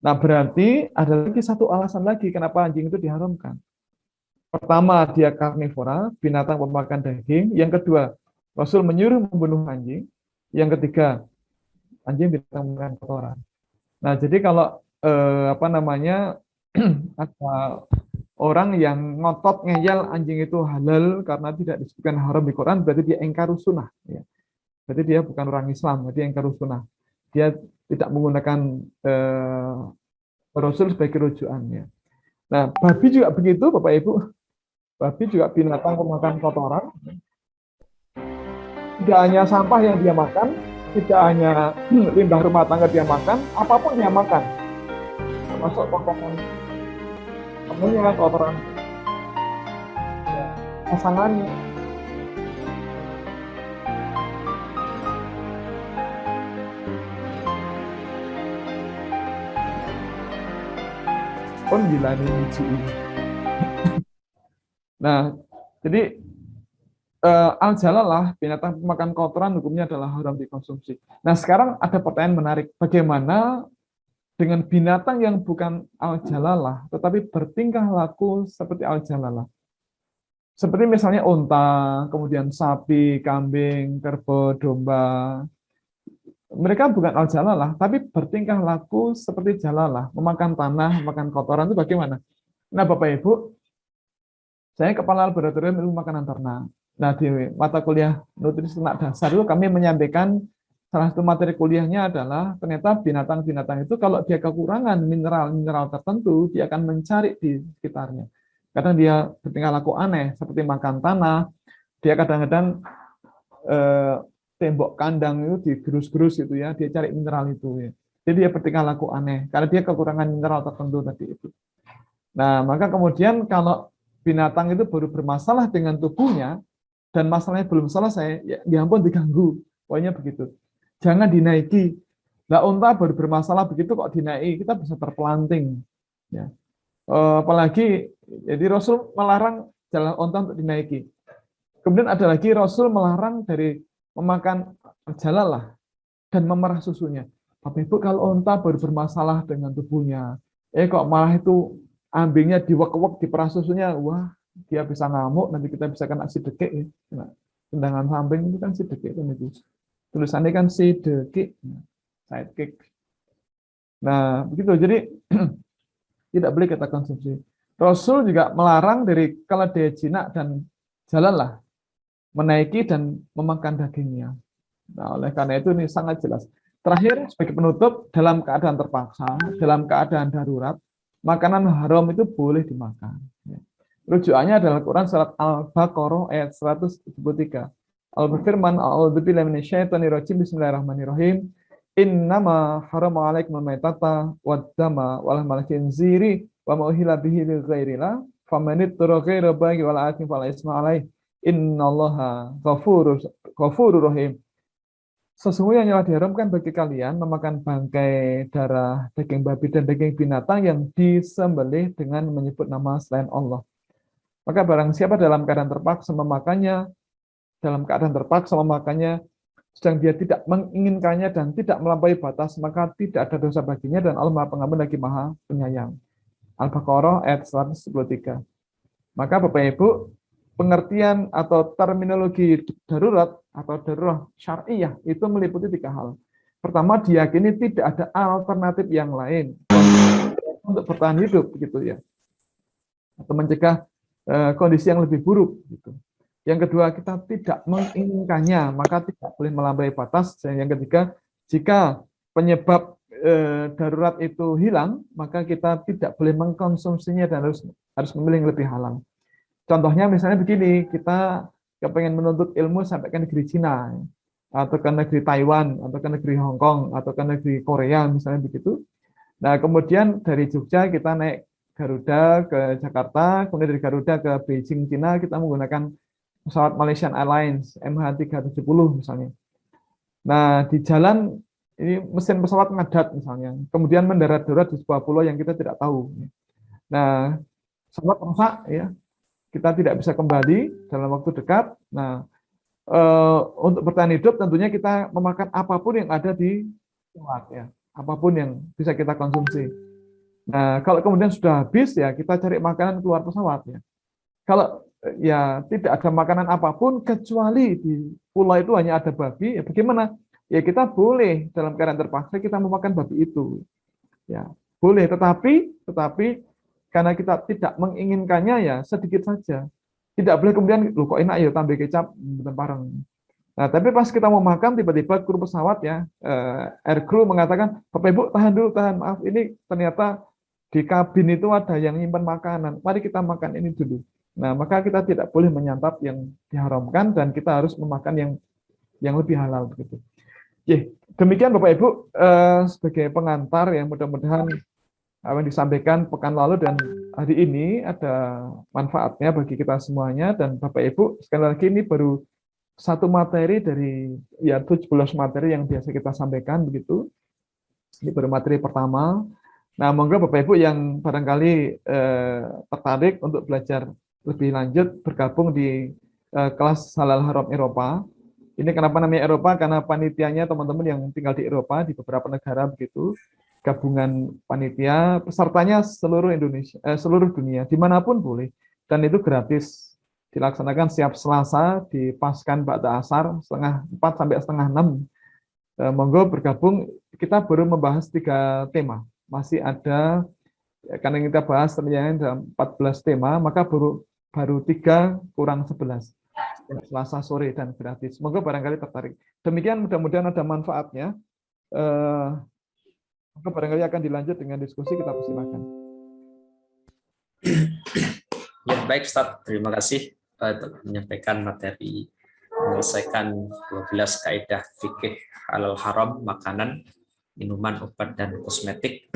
Nah, berarti ada lagi satu alasan lagi kenapa anjing itu diharamkan. Pertama, dia karnivora, binatang pemakan daging. Yang kedua, Rasul menyuruh membunuh anjing. Yang ketiga, anjing binatang pemakan kotoran. Nah, jadi kalau ada orang yang ngotot ngeyel anjing itu halal karena tidak disebutkan haram di Quran, berarti dia engkarus sunnah. Ya. Berarti dia bukan orang Islam, berarti engkarus sunnah. Dia tidak menggunakan Rasul sebagai rujukannya. Nah, babi juga begitu, Bapak Ibu. Babi juga binatang pemakan kotoran. Tidak hanya sampah yang dia makan, tidak hanya limbah rumah tangga dia makan, apapun dia makan. Termasuk kotoran temunya, kotoran pasangannya. Pun gila nih ini. Nah, jadi al-jalalah, binatang pemakan kotoran, hukumnya adalah haram dikonsumsi. Nah, sekarang ada pertanyaan menarik. Bagaimana dengan binatang yang bukan al-jalalah, tetapi bertingkah laku seperti al-jalalah? Seperti misalnya unta, kemudian sapi, kambing, kerbau, domba. Mereka bukan al-jalalah, tapi bertingkah laku seperti jalalah, memakan tanah, memakan kotoran. Itu bagaimana? Nah, Bapak Ibu, saya kepala laboratorium ilmu makanan ternak. Nah, di mata kuliah nutrisi ternak dasar itu kami menyampaikan salah satu materi kuliahnya adalah ternyata binatang-binatang itu kalau dia kekurangan mineral-mineral tertentu, dia akan mencari di sekitarnya. Kadang dia bertingkah laku aneh, seperti makan tanah, dia kadang-kadang tembok kandang itu digerus-gerus itu ya, dia cari mineral itu ya. Jadi dia bertingkah laku aneh karena dia kekurangan mineral tertentu tadi itu. Nah, maka kemudian kalau binatang itu baru bermasalah dengan tubuhnya dan masalahnya belum selesai, ya ampun diganggu. Pokoknya begitu. Jangan dinaiki. Nah, unta baru bermasalah begitu kok dinaiki, kita bisa terpelanting. Ya. Apalagi jadi Rasul melarang jalan unta untuk dinaiki. Kemudian ada lagi Rasul melarang dari memakan jalalah dan memerah susunya. Bapak Ibu, kalau unta baru bermasalah dengan tubuhnya, kok malah itu ambingnya diwek-wek, diperah susunya, wah, dia bisa ngamuk, nanti kita bisa kena sidekik. Ya. Nah, tendangan samping itu kan sidekik kan itu. Tulisannya kan sidekik, sidekick. Nah, begitu. Jadi tidak boleh kita konsumsi. Rasul juga melarang dari keledai jinak dan jalalah menaiki dan memakan dagingnya. Nah, oleh karena itu ini sangat jelas. Terakhir, sebagai penutup, dalam keadaan terpaksa, dalam keadaan darurat, makanan haram itu boleh dimakan. Rujukannya adalah Quran surat Al-Baqarah ayat 173. Allah berfirman, A'udzubillahi minasyaitonirrajim, bismillahirrahmanirrahim. Innama harama 'alaikumul maitata wad-dama wa lahmal khinziri wa ma uhilla bihi li ghairillah famanit turaghira bagi wala atim fala isma 'alaihi. Innallaha ghafurur rahim. Sesungguhnya yang diharamkan bagi kalian memakan bangkai, darah, daging babi dan daging binatang yang disembelih dengan menyebut nama selain Allah. Maka barang siapa dalam keadaan terpaksa memakannya, sedang dia tidak menginginkannya dan tidak melampaui batas, maka tidak ada dosa baginya dan Allah Maha Pengampun lagi Maha Penyayang. Al-Baqarah ayat 113. Maka Bapak Ibu, pengertian atau terminologi darurat atau darurat syariah itu meliputi 3 hal. Pertama, diyakini tidak ada alternatif yang lain untuk bertahan hidup, gitu ya, atau mencegah kondisi yang lebih buruk. Gitu. Yang kedua, kita tidak menginginkannya, maka tidak boleh melampaui batas. Dan yang ketiga, jika penyebab darurat itu hilang, maka kita tidak boleh mengkonsumsinya dan harus memilih yang lebih halal. Contohnya misalnya begini, kita kepengen menuntut ilmu sampai ke negeri Cina, atau ke negeri Taiwan, atau ke negeri Hong Kong, atau ke negeri Korea, misalnya begitu. Nah, kemudian dari Jogja kita naik Garuda ke Jakarta, kemudian dari Garuda ke Beijing, Cina, kita menggunakan pesawat Malaysian Airlines MH370 misalnya. Nah, di jalan ini mesin pesawat ngadat misalnya, kemudian mendarat darurat di sebuah pulau yang kita tidak tahu. Nah, pesawat rusak ya, kita tidak bisa kembali dalam waktu dekat. Nah, untuk bertahan hidup tentunya kita memakan apapun yang ada di pesawat ya, apapun yang bisa kita konsumsi. Nah, kalau kemudian sudah habis ya kita cari makanan keluar pesawat ya. Kalau ya tidak ada makanan apapun kecuali di pulau itu hanya ada babi, ya bagaimana? Ya kita boleh dalam keadaan terpaksa kita memakan babi itu. Ya, boleh, tetapi karena kita tidak menginginkannya ya sedikit saja. Tidak boleh kemudian lu kok enak ya tambah kecap bareng. Nah, tapi pas kita mau makan tiba-tiba kru pesawat ya, air crew mengatakan, "Bapak Ibu tahan dulu, tahan. Maaf, ini ternyata di kabin itu ada yang nyimpan makanan. Mari kita makan ini dulu." Nah, maka kita tidak boleh menyantap yang diharamkan dan kita harus memakan yang lebih halal begitu. Oke, demikian Bapak Ibu sebagai pengantar yang mudah-mudahan apa yang disampaikan pekan lalu dan hari ini ada manfaatnya bagi kita semuanya. Dan Bapak Ibu sekali lagi ini baru satu materi dari ya 17 materi yang biasa kita sampaikan begitu. Ini baru materi pertama. Nah, monggo Bapak Ibu yang barangkali tertarik untuk belajar lebih lanjut bergabung di kelas Halal Haram Eropa. Ini kenapa namanya Eropa? Karena panitianya teman-teman yang tinggal di Eropa di beberapa negara begitu. Gabungan panitia, pesertanya seluruh Indonesia, seluruh dunia, dimanapun boleh, dan itu gratis, dilaksanakan setiap Selasa di Paskan Ba'da Asar setengah 4 sampai setengah 6. Monggo bergabung. Kita baru membahas 3 tema, masih ada karena kita bahas ternyata 14 tema, maka baru 3 kurang 11. Selasa sore dan gratis. Monggo barangkali tertarik. Demikian mudah-mudahan ada manfaatnya. Maka barangkali akan dilanjut dengan diskusi, kita persilakan. Ya, baik Ustaz, terima kasih telah menyampaikan materi menyelesaikan 12 kaidah fikih halal haram, makanan, minuman, obat, dan kosmetik.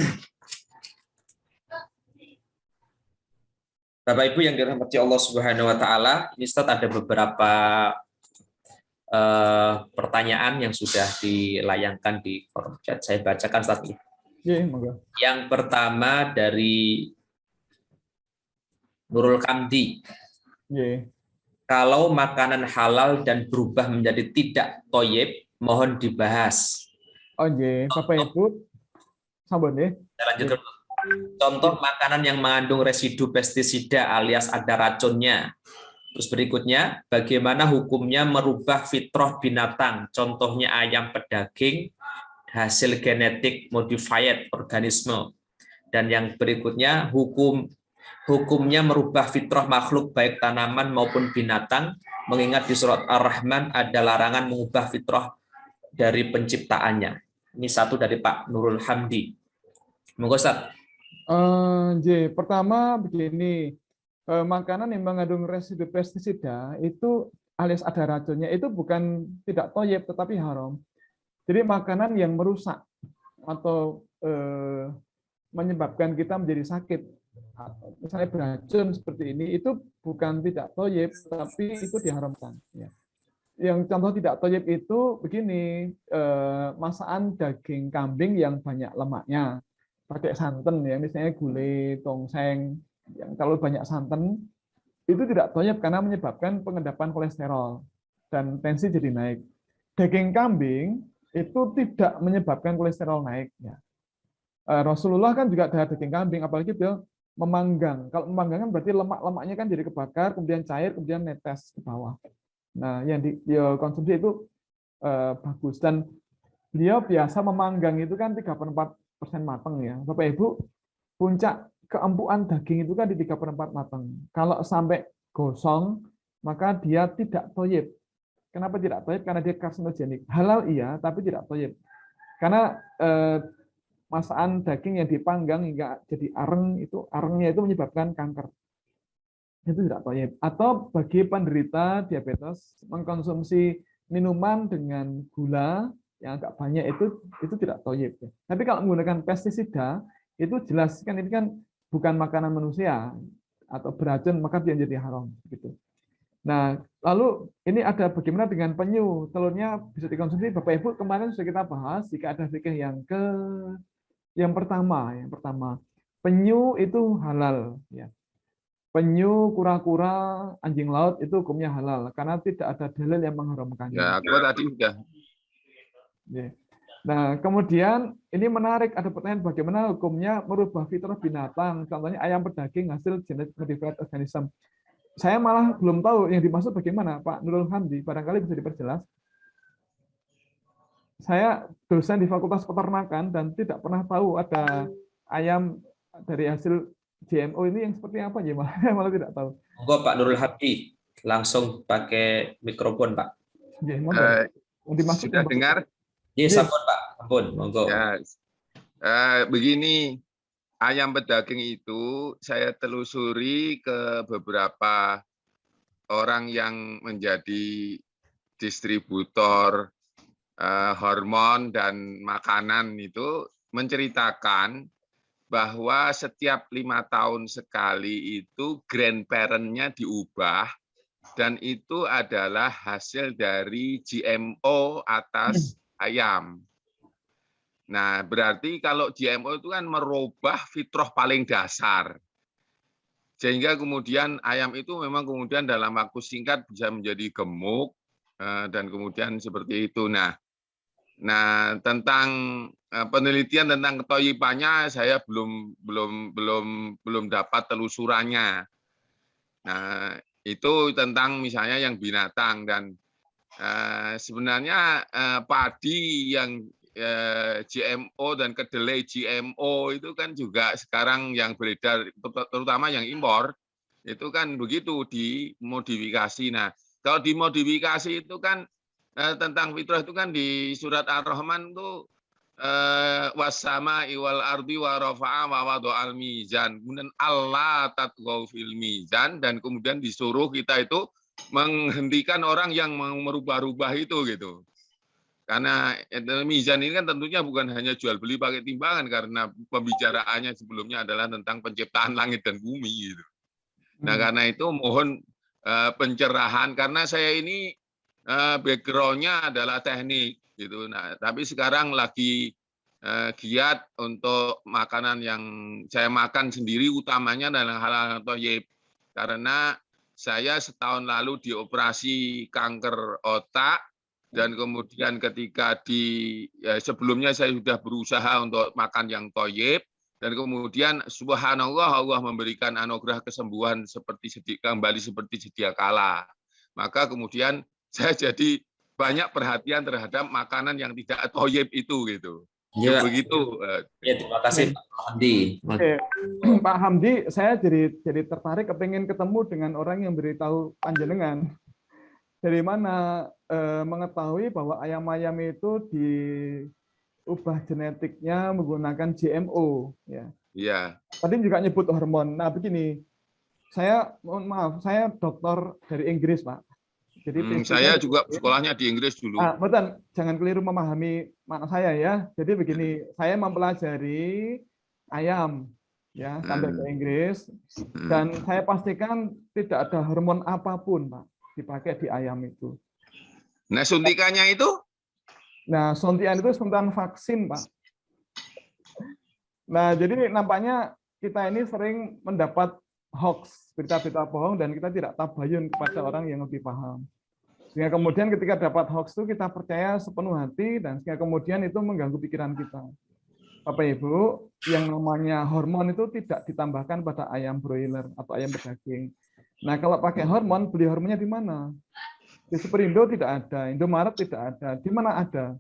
Bapak Ibu yang dirahmati Allah Subhanahu wa taala, ini Ustaz ada beberapa pertanyaan yang sudah dilayangkan di forum chat. Saya bacakan Ustaz. Yang pertama dari Nurul Kamdi. Kalau makanan halal dan berubah menjadi tidak toyib, mohon dibahas. Bapak Ibu, sabar deh. Lanjut. Contoh makanan yang mengandung residu pestisida alias ada racunnya. Terus berikutnya, bagaimana hukumnya merubah fitrah binatang, contohnya ayam pedaging, hasil genetik modified organisme. Dan yang berikutnya, hukumnya merubah fitrah makhluk baik tanaman maupun binatang, mengingat di surat Ar-Rahman ada larangan mengubah fitrah dari penciptaannya. Ini satu dari Pak Nurul Hamdi. Monggo Ustaz. Pertama begini, makanan yang mengandung residu pestisida itu alias ada racunnya itu bukan tidak toyib tetapi haram. Jadi makanan yang merusak atau menyebabkan kita menjadi sakit, misalnya beracun seperti ini, itu bukan tidak toyib, tapi itu diharamkan. Ya. Yang contoh tidak toyib itu begini, masakan daging kambing yang banyak lemaknya, pakai santan ya, misalnya gulai, tongseng, yang kalau banyak santan, itu tidak toyib karena menyebabkan pengendapan kolesterol dan tensi jadi naik. Daging kambing itu tidak menyebabkan kolesterol naik. Ya. Rasulullah kan juga ada daging kambing, apalagi dia memanggang. Kalau memanggang kan berarti lemak-lemaknya kan jadi kebakar, kemudian cair, kemudian netes ke bawah. Nah, yang dikonsumsi itu bagus. Dan beliau biasa memanggang itu kan 34% matang ya. Bapak Ibu, puncak keempuan daging itu kan di 3/4 matang. Kalau sampai gosong, maka dia tidak toyib. Kenapa tidak toyib? Karena dia karsinogenik. Halal iya, tapi tidak toyib. Karena masakan daging yang dipanggang hingga jadi areng, itu arengnya itu menyebabkan kanker. Itu tidak toyib. Atau bagi penderita diabetes mengkonsumsi minuman dengan gula yang agak banyak itu tidak toyib. Tapi kalau menggunakan pestisida itu jelas kan ini kan bukan makanan manusia atau beracun, maka dia jadi haram gitu. Nah, lalu ini ada bagaimana dengan penyu? Telurnya bisa dikonsumsi. Bapak Ibu kemarin sudah kita bahas jika ada fikih yang pertama, penyu itu halal ya. Penyu, kura-kura, anjing laut itu hukumnya halal karena tidak ada dalil yang mengharamkannya. Ya, aku tadi udah. Ya. Nah, kemudian ini menarik, ada pertanyaan bagaimana hukumnya merubah fitrah binatang, contohnya ayam berdaging hasil genetic modified organism. Saya malah belum tahu yang dimaksud bagaimana, Pak Nurul Hamdi, barangkali bisa diperjelas. Saya dosen di Fakultas Peternakan dan tidak pernah tahu ada ayam dari hasil GMO ini yang seperti apa ya, malah tidak tahu. Monggo Pak Nurul Hamdi, langsung pakai mikrofon Pak. Ya, dimaksud Sudah dengar? Iya, sampun Pak, ampun, monggo. Ya, begini, ayam pedaging itu saya telusuri ke beberapa orang yang menjadi distributor hormon dan makanan itu menceritakan bahwa setiap 5 tahun sekali itu grandparent-nya diubah dan itu adalah hasil dari GMO atas ayam. Nah, berarti kalau GMO itu kan merubah fitrah paling dasar. Sehingga kemudian ayam itu memang kemudian dalam waktu singkat bisa menjadi gemuk dan kemudian seperti itu. Nah, tentang penelitian tentang ketoyibannya saya belum dapat telusurannya. Nah, itu tentang misalnya yang binatang dan sebenarnya padi yang GMO dan kedelai GMO itu kan juga sekarang yang beredar, terutama yang impor, itu kan begitu dimodifikasi. Nah, kalau dimodifikasi itu kan tentang fitrah itu kan di surat Ar-Rahman itu wasama iwal ardi wa rafa'a wa wada'al mizan. Kemudian Allah tatghaw fil mizan dan kemudian disuruh kita itu menghentikan orang yang merubah-rubah itu gitu. Karena mizan ini kan tentunya bukan hanya jual beli pakai timbangan karena pembicaraannya sebelumnya adalah tentang penciptaan langit dan bumi gitu. Nah, karena itu mohon pencerahan karena saya ini background-nya adalah teknik gitu. Nah, tapi sekarang lagi giat untuk makanan yang saya makan sendiri utamanya adalah halal thayyib karena saya setahun lalu dioperasi kanker otak dan kemudian ketika sebelumnya saya sudah berusaha untuk makan yang thayyib dan kemudian subhanallah Allah memberikan anugerah kesembuhan kembali seperti sedia kala. Maka kemudian saya jadi banyak perhatian terhadap makanan yang tidak thayyib itu gitu. Ya, begitu. Ya, terima kasih Pak Hamdi. Oke. Pak Hamdi, saya jadi tertarik kepengen ketemu dengan orang yang beritahu panjenengan. Dari mana mengetahui bahwa ayam-ayam itu diubah genetiknya menggunakan GMO ya. Iya. Tadi juga nyebut hormon. Nah, begini. Mohon maaf, saya dokter dari Inggris, Pak. Jadi saya juga sekolahnya di Inggris dulu. Betul, jangan keliru memahami makna saya ya. Jadi begini, saya mempelajari ayam ya sampai ke Inggris dan saya pastikan tidak ada hormon apapun, Pak, dipakai di ayam itu. Nah, suntikannya itu? Nah, suntikan itu suntikan vaksin, Pak. Nah, jadi nampaknya kita ini sering mendapat hoax, berita-berita bohong dan kita tidak tabayun kepada orang yang lebih paham. Sehingga kemudian ketika dapat hoax itu kita percaya sepenuh hati dan sehingga kemudian itu mengganggu pikiran kita. Bapak Ibu, yang namanya hormon itu tidak ditambahkan pada ayam broiler atau ayam berdaging. Nah, kalau pakai hormon, beli hormonnya di mana? Di Superindo tidak ada, Indomaret tidak ada. Di mana ada?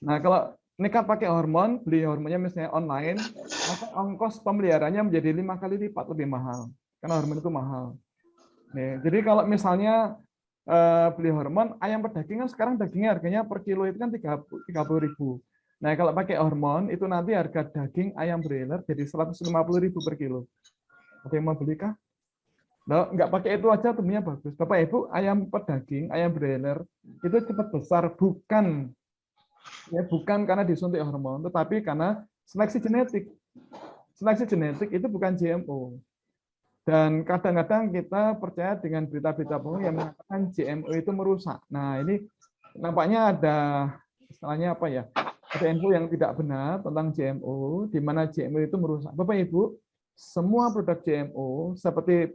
Nah, kalau nekat pakai hormon, beli hormonnya misalnya online, maka ongkos pemeliharaannya menjadi 5 kali lipat lebih mahal. Karena hormon itu mahal. Nih, jadi kalau misalnya beli hormon, ayam perdagingan sekarang dagingnya harganya per kilo itu kan 30.000. Nah, kalau pakai hormon, itu nanti harga daging ayam broiler jadi 150.000 per kilo. Ada yang mau beli kah? Nah, nggak pakai itu aja tumbuhnya bagus. Bapak Ibu, ayam pedaging, ayam broiler itu cepat besar bukan karena disuntik hormon, tetapi karena seleksi genetik. seleksi genetik itu bukan GMO. Dan kadang-kadang kita percaya dengan berita-berita bohong yang mengatakan GMO itu merusak. Nah, ini nampaknya ada istilahnya apa ya? Ada info yang tidak benar tentang GMO, di mana GMO itu merusak. Bapak Ibu, semua produk GMO seperti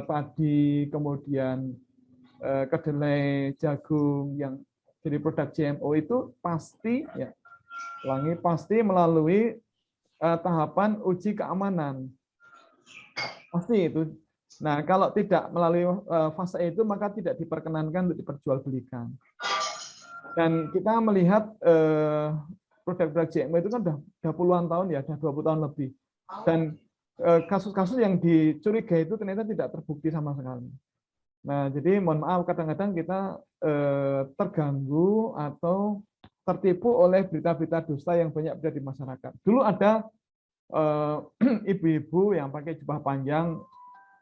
padi, kemudian kedelai, jagung yang jadi produk GMO itu pasti ya, pasti melalui tahapan uji keamanan. Pasti itu. Nah, kalau tidak melalui fase itu maka tidak diperkenankan untuk diperjualbelikan. Dan kita melihat produk-produk GMO itu kan sudah puluhan tahun ya, sudah 20 tahun lebih. Dan kasus-kasus yang dicurigai itu ternyata tidak terbukti sama sekali. Nah, jadi mohon maaf kadang-kadang kita terganggu atau tertipu oleh berita-berita dusta yang banyak berada di masyarakat. Dulu ada ibu-ibu yang pakai jubah panjang,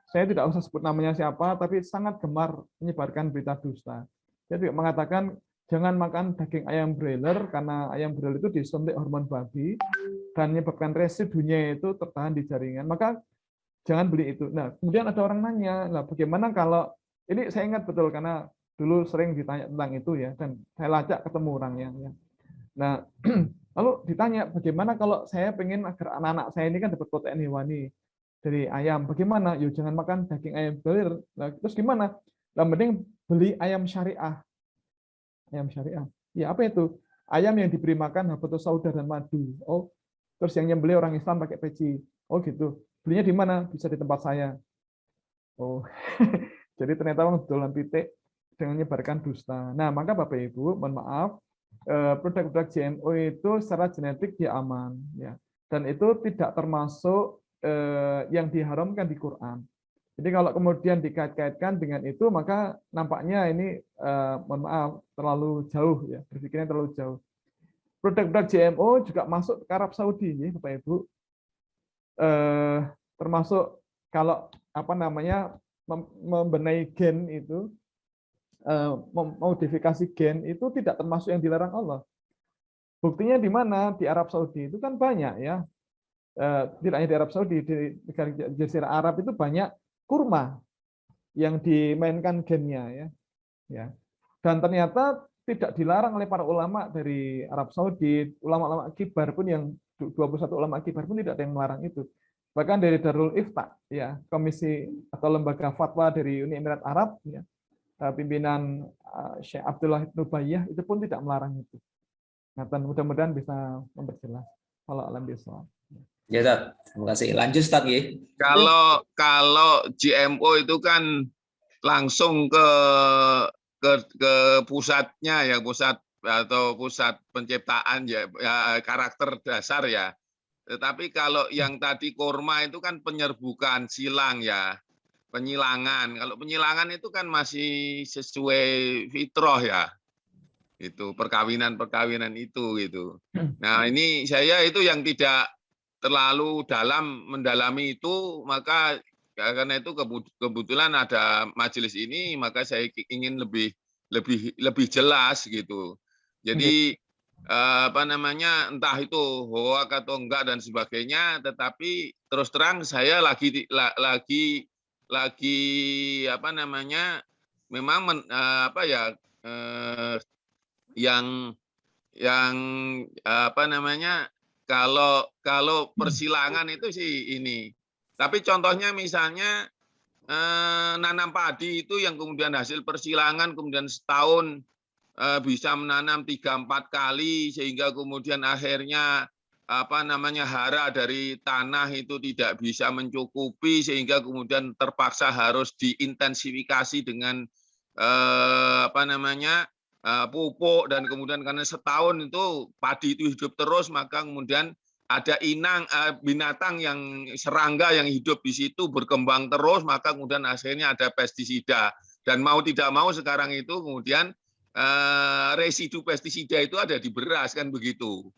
saya tidak usah sebut namanya siapa, tapi sangat gemar menyebarkan berita dusta. Dia juga mengatakan jangan makan daging ayam broiler karena ayam broiler itu disuntik hormon babi dan menyebabkan residunya itu tertahan di jaringan. Maka jangan beli itu. Nah, kemudian ada orang nanya, lah bagaimana kalau ini saya ingat betul karena dulu sering ditanya tentang itu ya, dan saya lacak ketemu orangnya. Ya. Nah, lalu ditanya bagaimana kalau saya pengen agar anak-anak saya ini kan dapat protein hewani dari ayam, bagaimana? Yuk jangan makan daging ayam broiler. Nah, terus gimana? Lah mending beli ayam syariah. Ayam syariah. Ya apa itu? Ayam yang diberi makan habatus sauda dan madu. Oh, terus yang nyembelih orang Islam pakai peci. Oh gitu. Belinya di mana? Bisa di tempat saya. Oh, jadi ternyata dolan pitik dengan menyebarkan dusta. Nah, maka Bapak Ibu, mohon maaf, produk-produk GMO itu secara genetik dia aman, ya. Dan itu tidak termasuk yang diharamkan di Quran. Jadi kalau kemudian dikait-kaitkan dengan itu, maka nampaknya ini, mohon maaf, terlalu jauh, ya, berpikirnya terlalu jauh. Produk-produk GMO juga masuk ke Arab Saudi, ya, Bapak Ibu. Termasuk kalau apa namanya membenahi gen itu, memodifikasi gen itu tidak termasuk yang dilarang Allah. Buktinya di mana? Di Arab Saudi itu kan banyak ya. Tidak hanya di Arab Saudi, di negara Jazirah Arab itu banyak kurma yang dimainkan gennya ya. Ya. Dan ternyata tidak dilarang oleh para ulama dari Arab Saudi, ulama-ulama kibar pun yang 21 ulama kibar pun tidak ada yang melarang itu. Bahkan dari Darul Ifta ya, komisi atau lembaga fatwa dari Uni Emirat Arab ya, pimpinan Syekh Abdullah Ibn Ubayyah itu pun tidak melarang itu. Nah, dan mudah-mudahan bisa memperjelas. Kalau alam bisawab. Ya, Tad. Terima kasih. Lanjut, Tad, ya. Kalau GMO itu kan langsung ke pusatnya ya, pusat penciptaan ya, karakter dasar ya. Tetapi kalau yang tadi kurma itu kan penyerbukan silang ya, penyilangan. Kalau penyilangan itu kan masih sesuai fitrah ya. Itu perkawinan itu gitu. Nah, ini saya itu yang tidak terlalu mendalami itu, maka karena itu kebetulan ada majelis ini, maka saya ingin lebih jelas gitu. Jadi apa namanya, entah itu hoak atau enggak dan sebagainya, tetapi terus terang saya lagi apa namanya, memang yang apa namanya, kalau persilangan itu sih ini. Tapi contohnya misalnya nanam padi itu yang kemudian hasil persilangan kemudian setahun bisa menanam 3-4 kali sehingga kemudian akhirnya apa namanya, hara dari tanah itu tidak bisa mencukupi sehingga kemudian terpaksa harus diintensifikasi dengan apa namanya, pupuk, dan kemudian karena setahun itu padi itu hidup terus, maka kemudian ada binatang yang serangga yang hidup di situ berkembang terus, maka kemudian akhirnya ada pestisida, dan mau tidak mau sekarang itu kemudian residu pestisida itu ada di beras kan begitu.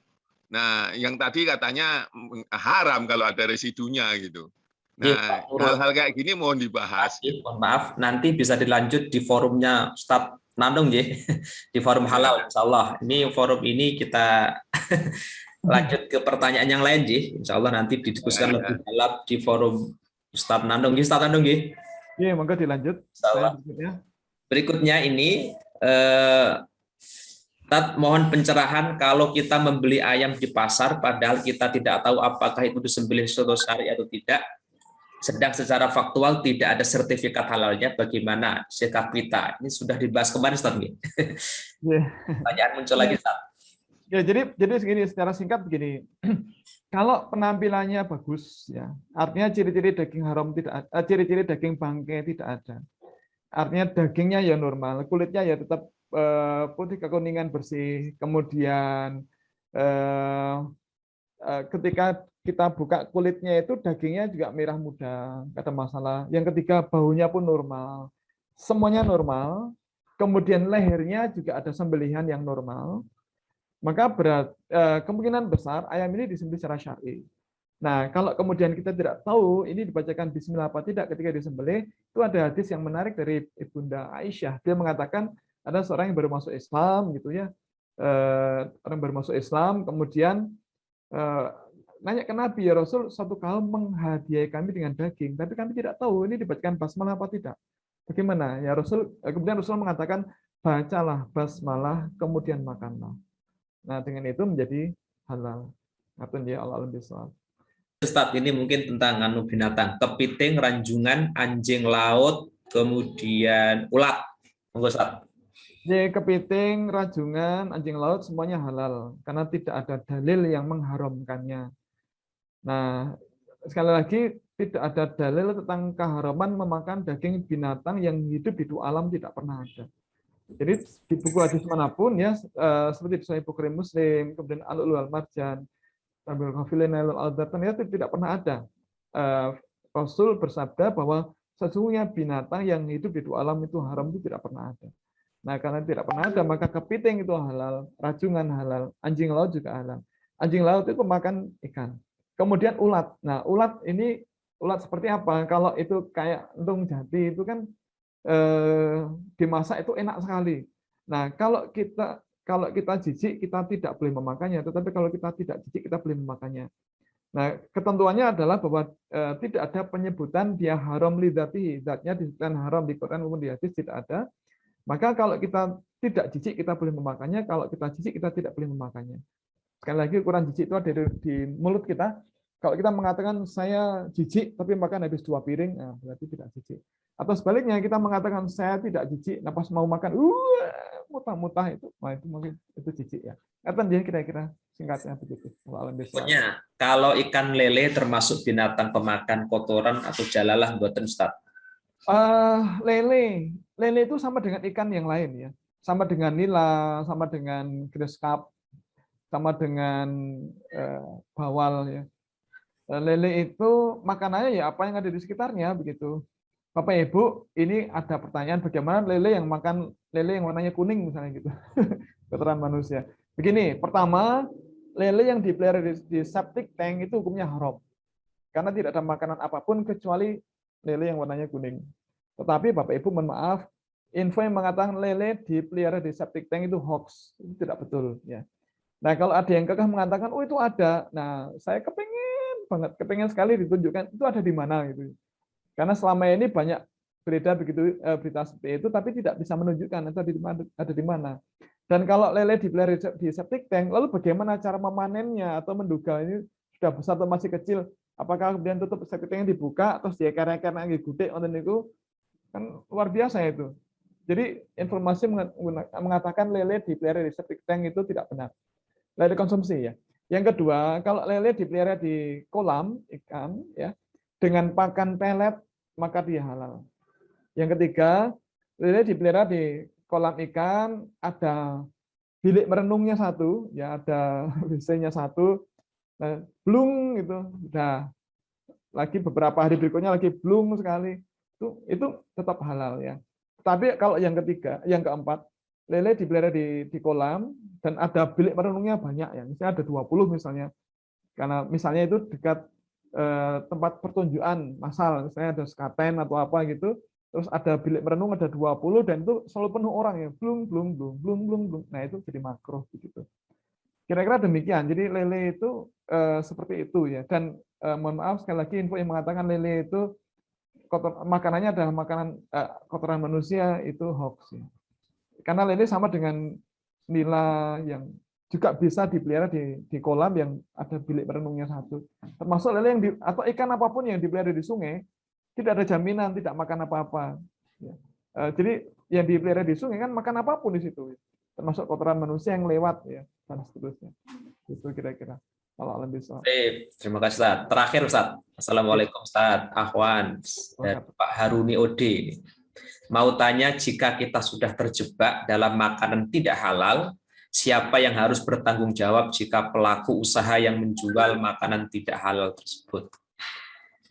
Nah, yang tadi katanya haram kalau ada residunya gitu. Nah, hal-hal kayak gini mohon dibahas. Mohon maaf, nanti bisa dilanjut di forumnya Ustadz Nandung, di forum halal, insya Allah. Ini forum ini kita Lanjut ke pertanyaan yang lain, Ji. Insya Allah nanti didiskusikan lebih dalam di forum Ustadz Nandung. Ustadz Nandung, Ji. Iya, monggo dilanjut. Saya berikutnya ini, Ustadz mohon pencerahan kalau kita membeli ayam di pasar, padahal kita tidak tahu apakah itu disembelih sesuai syari atau tidak. Sedang secara faktual tidak ada sertifikat halalnya, bagaimana sikap kita? Ini sudah dibahas kemarin, Ustadz. Pertanyaan muncul lagi, Ustadz. Ya, jadi segini, secara singkat begini. Kalau penampilannya bagus, ya, artinya ciri-ciri daging haram tidak ada, ciri-ciri daging bangkai tidak ada. Artinya dagingnya ya normal, kulitnya ya tetap putih kekuningan bersih. Kemudian ketika kita buka kulitnya itu dagingnya juga merah muda, nggak ada masalah. Yang ketiga, baunya pun normal, semuanya normal. Kemudian lehernya juga ada sembelihan yang normal. Maka kemungkinan besar ayam ini disembelih secara syar'i. Nah, kalau kemudian kita tidak tahu ini dibacakan bismillah apa tidak ketika disembelih, itu ada hadis yang menarik dari Ibunda Aisyah. Dia mengatakan ada seorang yang baru masuk Islam gitu ya. Orang baru masuk Islam kemudian nanya ke Nabi, ya Rasul, satu kaum menghadiahi kami dengan daging, tapi kami tidak tahu ini dibacakan basmalah apa tidak. Bagaimana? Ya Rasul, kemudian Rasul mengatakan, bacalah basmalah kemudian makanlah. Nah, dengan itu menjadi halal. Ngaten ya Allah alam bisawab. Ustadz, ini mungkin tentang anu binatang, kepiting, ranjungan, anjing laut, kemudian ulat. Monggo, Ustadz. Jadi kepiting, rajungan, anjing laut semuanya halal karena tidak ada dalil yang mengharamkannya. Nah, sekali lagi tidak ada dalil tentang keharaman memakan daging binatang yang hidup di dua alam, tidak pernah ada. Jadi di buku hadis manapun ya, seperti di Sahih Bukhari Muslim, kemudian Al-Ulu Al-Marjan, Tabil Khafilin Al-Aldatan, ya tidak pernah ada. Rasul bersabda bahwa sesungguhnya binatang yang hidup di dua alam itu haram, itu tidak pernah ada. Nah, karena tidak pernah ada, maka kepiting itu halal, rajungan halal, anjing laut juga halal. Anjing laut itu pemakan ikan. Kemudian ulat. Nah, ulat ini, ulat seperti apa? Kalau itu kayak entung jati, itu kan dimasak itu enak sekali. Nah, kalau kita jijik, kita tidak boleh memakannya. Tetapi kalau kita tidak jijik, kita boleh memakannya. Nah, ketentuannya adalah bahwa tidak ada penyebutan dia haram lidzatihi, zatnya disebutkan haram di Quran maupun di hadis tidak ada. Maka kalau kita tidak jijik, kita boleh memakannya. Kalau kita jijik, kita tidak boleh memakannya. Sekali lagi, ukuran jijik itu ada di mulut kita. Kalau kita mengatakan saya jijik, tapi makan habis 2 piring, nah, berarti tidak jijik. Atau sebaliknya, kita mengatakan saya tidak jijik, nah pas mau makan, mutah-mutah itu, nah itu mungkin itu jijik ya. Kapan dia kira-kira singkatnya begitu. Pokoknya, kalau ikan lele termasuk binatang pemakan kotoran atau jalalah buatan Ustaz? Lele itu sama dengan ikan yang lain ya, sama dengan nila, sama dengan grass carp, sama dengan bawal ya. Lele itu makanannya ya apa yang ada di sekitarnya begitu. Bapak Ibu, ini ada pertanyaan bagaimana lele yang makan lele yang warnanya kuning misalnya gitu. Kotoran manusia. Begini, pertama, lele yang dipelihara di septic tank itu hukumnya haram. Karena tidak ada makanan apapun kecuali lele yang warnanya kuning. Tetapi Bapak Ibu mohon maaf, info yang mengatakan lele dipelihara di septic tank itu hoax, itu tidak betul ya. Nah, kalau ada yang kekeh mengatakan oh itu ada. Nah, saya kepengen sekali ditunjukkan itu ada di mana gitu. Karena selama ini banyak beredar begitu berita seperti itu tapi tidak bisa menunjukkan itu ada di mana. Dan kalau lele dipelihara di septic tank, lalu bagaimana cara memanennya atau menduga ini sudah besar atau masih kecil? Apakah kemudian tutup septic tanknya dibuka terus dia karena gudeg nonton itu? Kan luar biasa itu. Jadi informasi mengatakan lele dipelihara di septic tank itu tidak benar. Lele konsumsi ya. Yang kedua, kalau lele dipelihara di kolam ikan ya dengan pakan pelet maka dia halal. Yang ketiga, lele dipelihara di kolam ikan ada bilik merenungnya satu, ya ada WC-nya satu, nah, blung gitu, udah lagi beberapa hari berikutnya lagi blung sekali. Itu tetap halal ya. Tapi kalau yang ketiga, yang keempat, lele dipelihara di kolam dan ada bilik merenungnya banyak ya. Misalnya ada 20 misalnya. Karena misalnya itu dekat tempat pertunjukan massal, misalnya ada sekaten atau apa gitu. Terus ada bilik merenung ada 20 dan itu selalu penuh orang ya. Blung blung blung blung blung blung. Nah, itu jadi makruh begitu. Kira-kira demikian. Jadi lele itu seperti itu ya. Dan mohon maaf sekali lagi info yang mengatakan lele itu makanannya adalah makanan kotoran manusia itu hoax. Ya. Karena lele sama dengan nila yang juga bisa dipelihara di kolam yang ada bilik perenungnya satu. Termasuk lele yang atau ikan apapun yang dipelihara di sungai tidak ada jaminan tidak makan apa-apa. Ya. Jadi yang dipelihara di sungai kan makan apapun di situ. Termasuk kotoran manusia yang lewat ya dan seterusnya. Itu kira-kira kalau alam bisa. Terima kasih Ustaz. Terakhir Ustaz. Assalamualaikum Ustaz. Ahwan dari Pak Haruni Ode. Mau tanya, jika kita sudah terjebak dalam makanan tidak halal, siapa yang harus bertanggung jawab jika pelaku usaha yang menjual makanan tidak halal tersebut?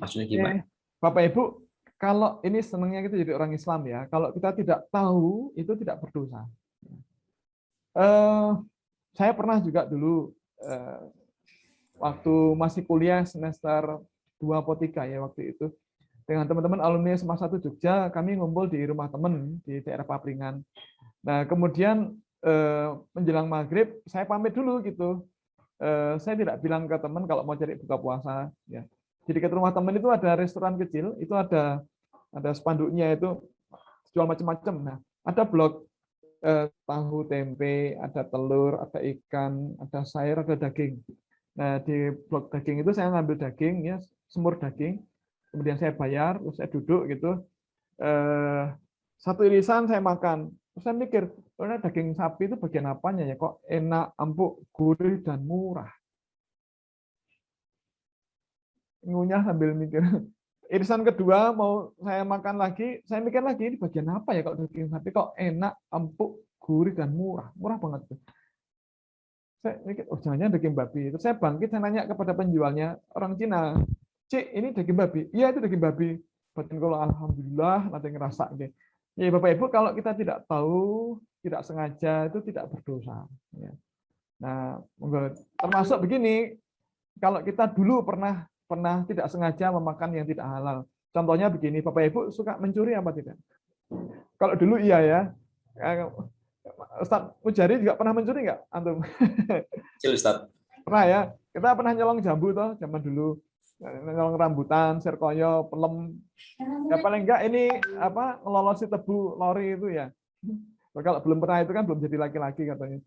Maksudnya gimana? Bapak Ibu, kalau ini senangnya kita jadi orang Islam ya. Kalau kita tidak tahu itu tidak berdosa. Saya pernah juga dulu waktu masih kuliah semester 2 atau 3 ya waktu itu dengan teman-teman alumni SMA 1 Jogja, kami ngumpul di rumah teman di daerah Papringan. Nah kemudian menjelang maghrib saya pamit dulu gitu. Saya tidak bilang ke teman kalau mau cari buka puasa ya. Di dekat rumah teman itu ada restoran kecil, itu ada spanduknya itu jual macam-macam. Nah ada blok tahu tempe, ada telur, ada ikan, ada sayur, ada daging. Nah di blok daging itu saya ngambil daging ya, semur daging, kemudian saya bayar, terus saya duduk gitu, satu irisan saya makan, terus saya mikir, daging sapi itu bagian apanya ya, kok enak, empuk, gurih dan murah. Ngunyah sambil mikir. Irisan kedua mau saya makan lagi, saya mikir lagi ini bagian apa ya kalau daging sapi kok enak, empuk, gurih dan murah banget tuh. Saya mikir, oh jangan-jangan daging babi. Terus saya bangkit, saya nanya kepada penjualnya, orang Cina, Cik, ini daging babi? Iya itu daging babi. Batin kalau alhamdulillah nanti ngerasa gitu. Ya Bapak Ibu, kalau kita tidak tahu, tidak sengaja itu tidak berdosa. Ya. Nah, termasuk begini, kalau kita dulu pernah tidak sengaja memakan yang tidak halal. Contohnya begini, Bapak Ibu suka mencuri apa tidak? Kalau dulu iya ya. Ustaz Mujari juga pernah mencuri nggak? Antum? Kecil Ustaz. Pernah ya. Kita pernah nyolong jambu toh zaman dulu. Nyolong rambutan, serkoyo, pelem. Ya paling enggak ini apa ngelolosi tebu lori itu ya. Kalau belum pernah itu kan belum jadi laki-laki katanya.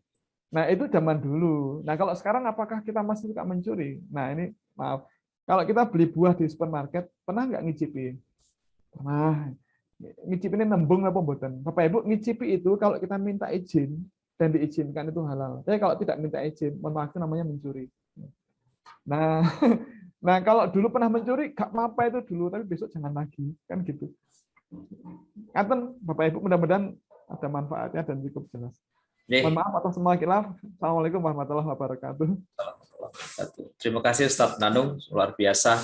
Nah, itu zaman dulu. Nah, kalau sekarang apakah kita masih suka mencuri? Nah, ini maaf. Kalau kita beli buah di supermarket, pernah nggak ngicipin? Pernah. Ngicipinnya nembung apa mboten? Bapak Ibu, ngicipi itu kalau kita minta izin dan diizinkan itu halal. Tapi kalau tidak minta izin, mohon maaf itu namanya mencuri. Nah, kalau dulu pernah mencuri, nggak apa-apa itu dulu, tapi besok jangan lagi, kan gitu. Ngaten, Bapak Ibu, mudah-mudahan ada manfaatnya dan cukup jelas. Mohon maaf atas semua khilaf. Assalamualaikum warahmatullahi wabarakatuh. Terima kasih Ustaz Nanung, luar biasa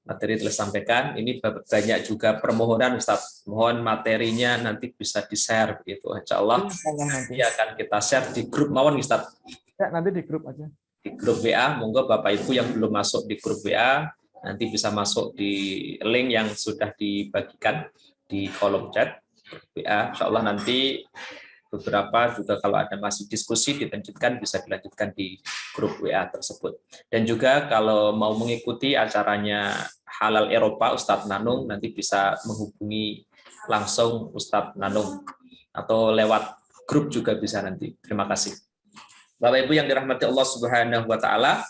materi telah sampaikan. Ini banyak juga permohonan Ustaz. Mohon materinya nanti bisa di-share begitu. Insyaallah nanti akan kita share di grup mawon Ustaz. Ya, nanti di grup aja. Di grup WA, monggo Bapak Ibu yang belum masuk di grup WA nanti bisa masuk di link yang sudah dibagikan di kolom chat WA. Insyaallah nanti beberapa juga kalau ada masih diskusi dilanjutkan bisa dilanjutkan di grup WA tersebut. Dan juga kalau mau mengikuti acaranya Halal Eropa Ustadz Nanung nanti bisa menghubungi langsung Ustadz Nanung atau lewat grup juga bisa nanti. Terima kasih. Bapak Ibu yang dirahmati Allah Subhanahu wa taala,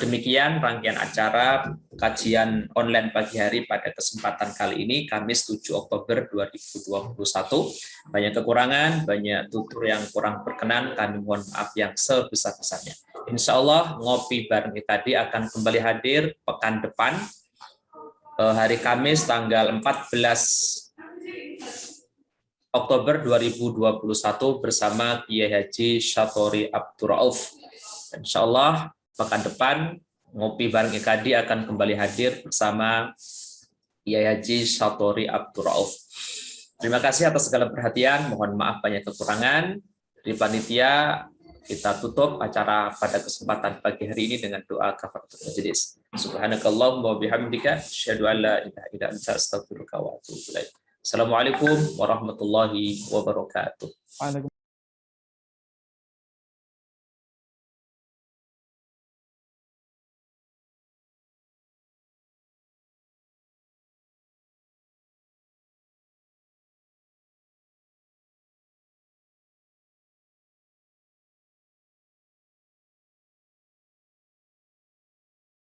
demikian rangkaian acara kajian online pagi hari pada kesempatan kali ini Kamis 7 Oktober 2021. Banyak kekurangan, banyak tutur yang kurang berkenan, kami mohon maaf yang sebesar-besarnya. Insya Allah ngopi bareng tadi akan kembali hadir pekan depan hari Kamis tanggal 14 Oktober 2021 bersama Kiai Haji Syatori Abdur Rauf. Insya Allah pekan depan ngopi bareng IKADI akan kembali hadir bersama Kiai Haji Syatori Abdur Rauf. Terima kasih atas segala perhatian, mohon maaf banyak kekurangan. Dari panitia kita tutup acara pada kesempatan pagi hari ini dengan doa kafaratul majelis. Subhanakallahumma wa bihamdika asyhadu an la ilaha illa anta astaghfiruka wa atubu ilaik. Assalamualaikum warahmatullahi wabarakatuh.